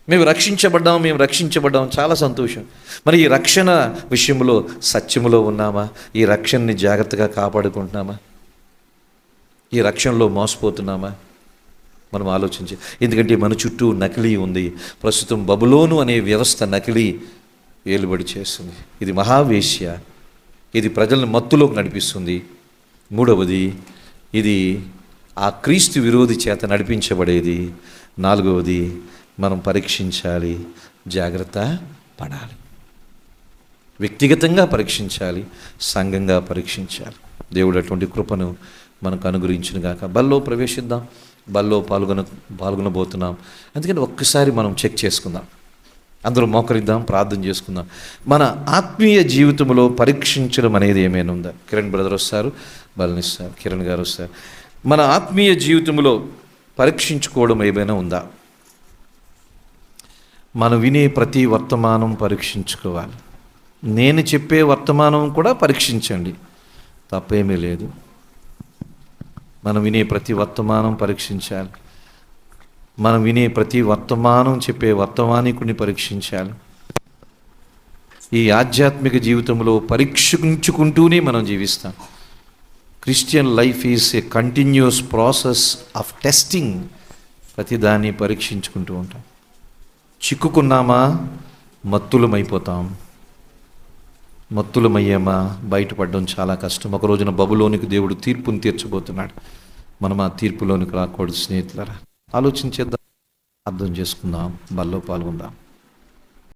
మేము రక్షించబడ్డాం, చాలా సంతోషం. మరి ఈ రక్షణ విషయంలో సత్యములో ఉన్నామా? ఈ రక్షణని జాగ్రత్తగా కాపాడుకుంటున్నామా? ఈ రక్షణలో మోసపోతున్నామా? మనం ఆలోచించి, ఎందుకంటే మన చుట్టూ నకిలీ ఉంది. ప్రస్తుతం బబులోను అనే వ్యవస్థ నకిలీ ఏలుబడి చేస్తుంది. ఇది మహావేశ్య, ఇది ప్రజలను మత్తులోకి నడిపిస్తుంది. మూడవది, ఇది ఆ క్రీస్తు విరోధి చేత నడిపించబడేది. నాలుగవది, మనం పరీక్షించాలి, జాగ్రత్త పడాలి. వ్యక్తిగతంగా పరీక్షించాలి, సంఘంగా పరీక్షించాలి. దేవుడు అటువంటి కృపను మనకు అనుగ్రహించునుగాక. బల్లో ప్రవేశిద్దాం, బల్లో పాల్గొనబోతున్నాం. అందుకని ఒక్కసారి మనం చెక్ చేసుకుందాం, అందరూ మోకరిద్దాం, ప్రార్థన చేసుకుందాం. మన ఆత్మీయ జీవితంలో పరీక్షించడం అనేది ఏమైనా ఉందా? కిరణ్ బ్రదర్ వస్తారు, బలనిస్తారు, కిరణ్ గారు వస్తారు. మన ఆత్మీయ జీవితంలో పరీక్షించుకోవడం ఏమైనా ఉందా? మనం వినే ప్రతి వర్తమానం పరీక్షించుకోవాలి. నేను చెప్పే వర్తమానం కూడా పరీక్షించండి, తప్పేమీ లేదు. మనం వినే ప్రతి వర్తమానం పరీక్షించాలి. మనం వినే ప్రతి వర్తమానం చెప్పే వర్తమానికుడిని పరీక్షించాలి. ఈ ఆధ్యాత్మిక జీవితంలో పరీక్షించుకుంటూనే మనం జీవిస్తాం. Christian life is a continuous process of testing. ప్రతిదాన్ని పరీక్షించుకుంటూ ఉంటాం. చిక్కుకున్నామా, మత్తులమయ్యామా, బయటపడడం చాలా కష్టం. ఒక రోజున బబులోనికి దేవుడు తీర్పును తీర్చబోతున్నాడు. మనం ఆ తీర్పులోనికి రాకూడదు. స్నేహితులారా, ఆలోచించేద్దాం, అర్థం చేసుకుందాం, బల్లో పాల్గొందాం.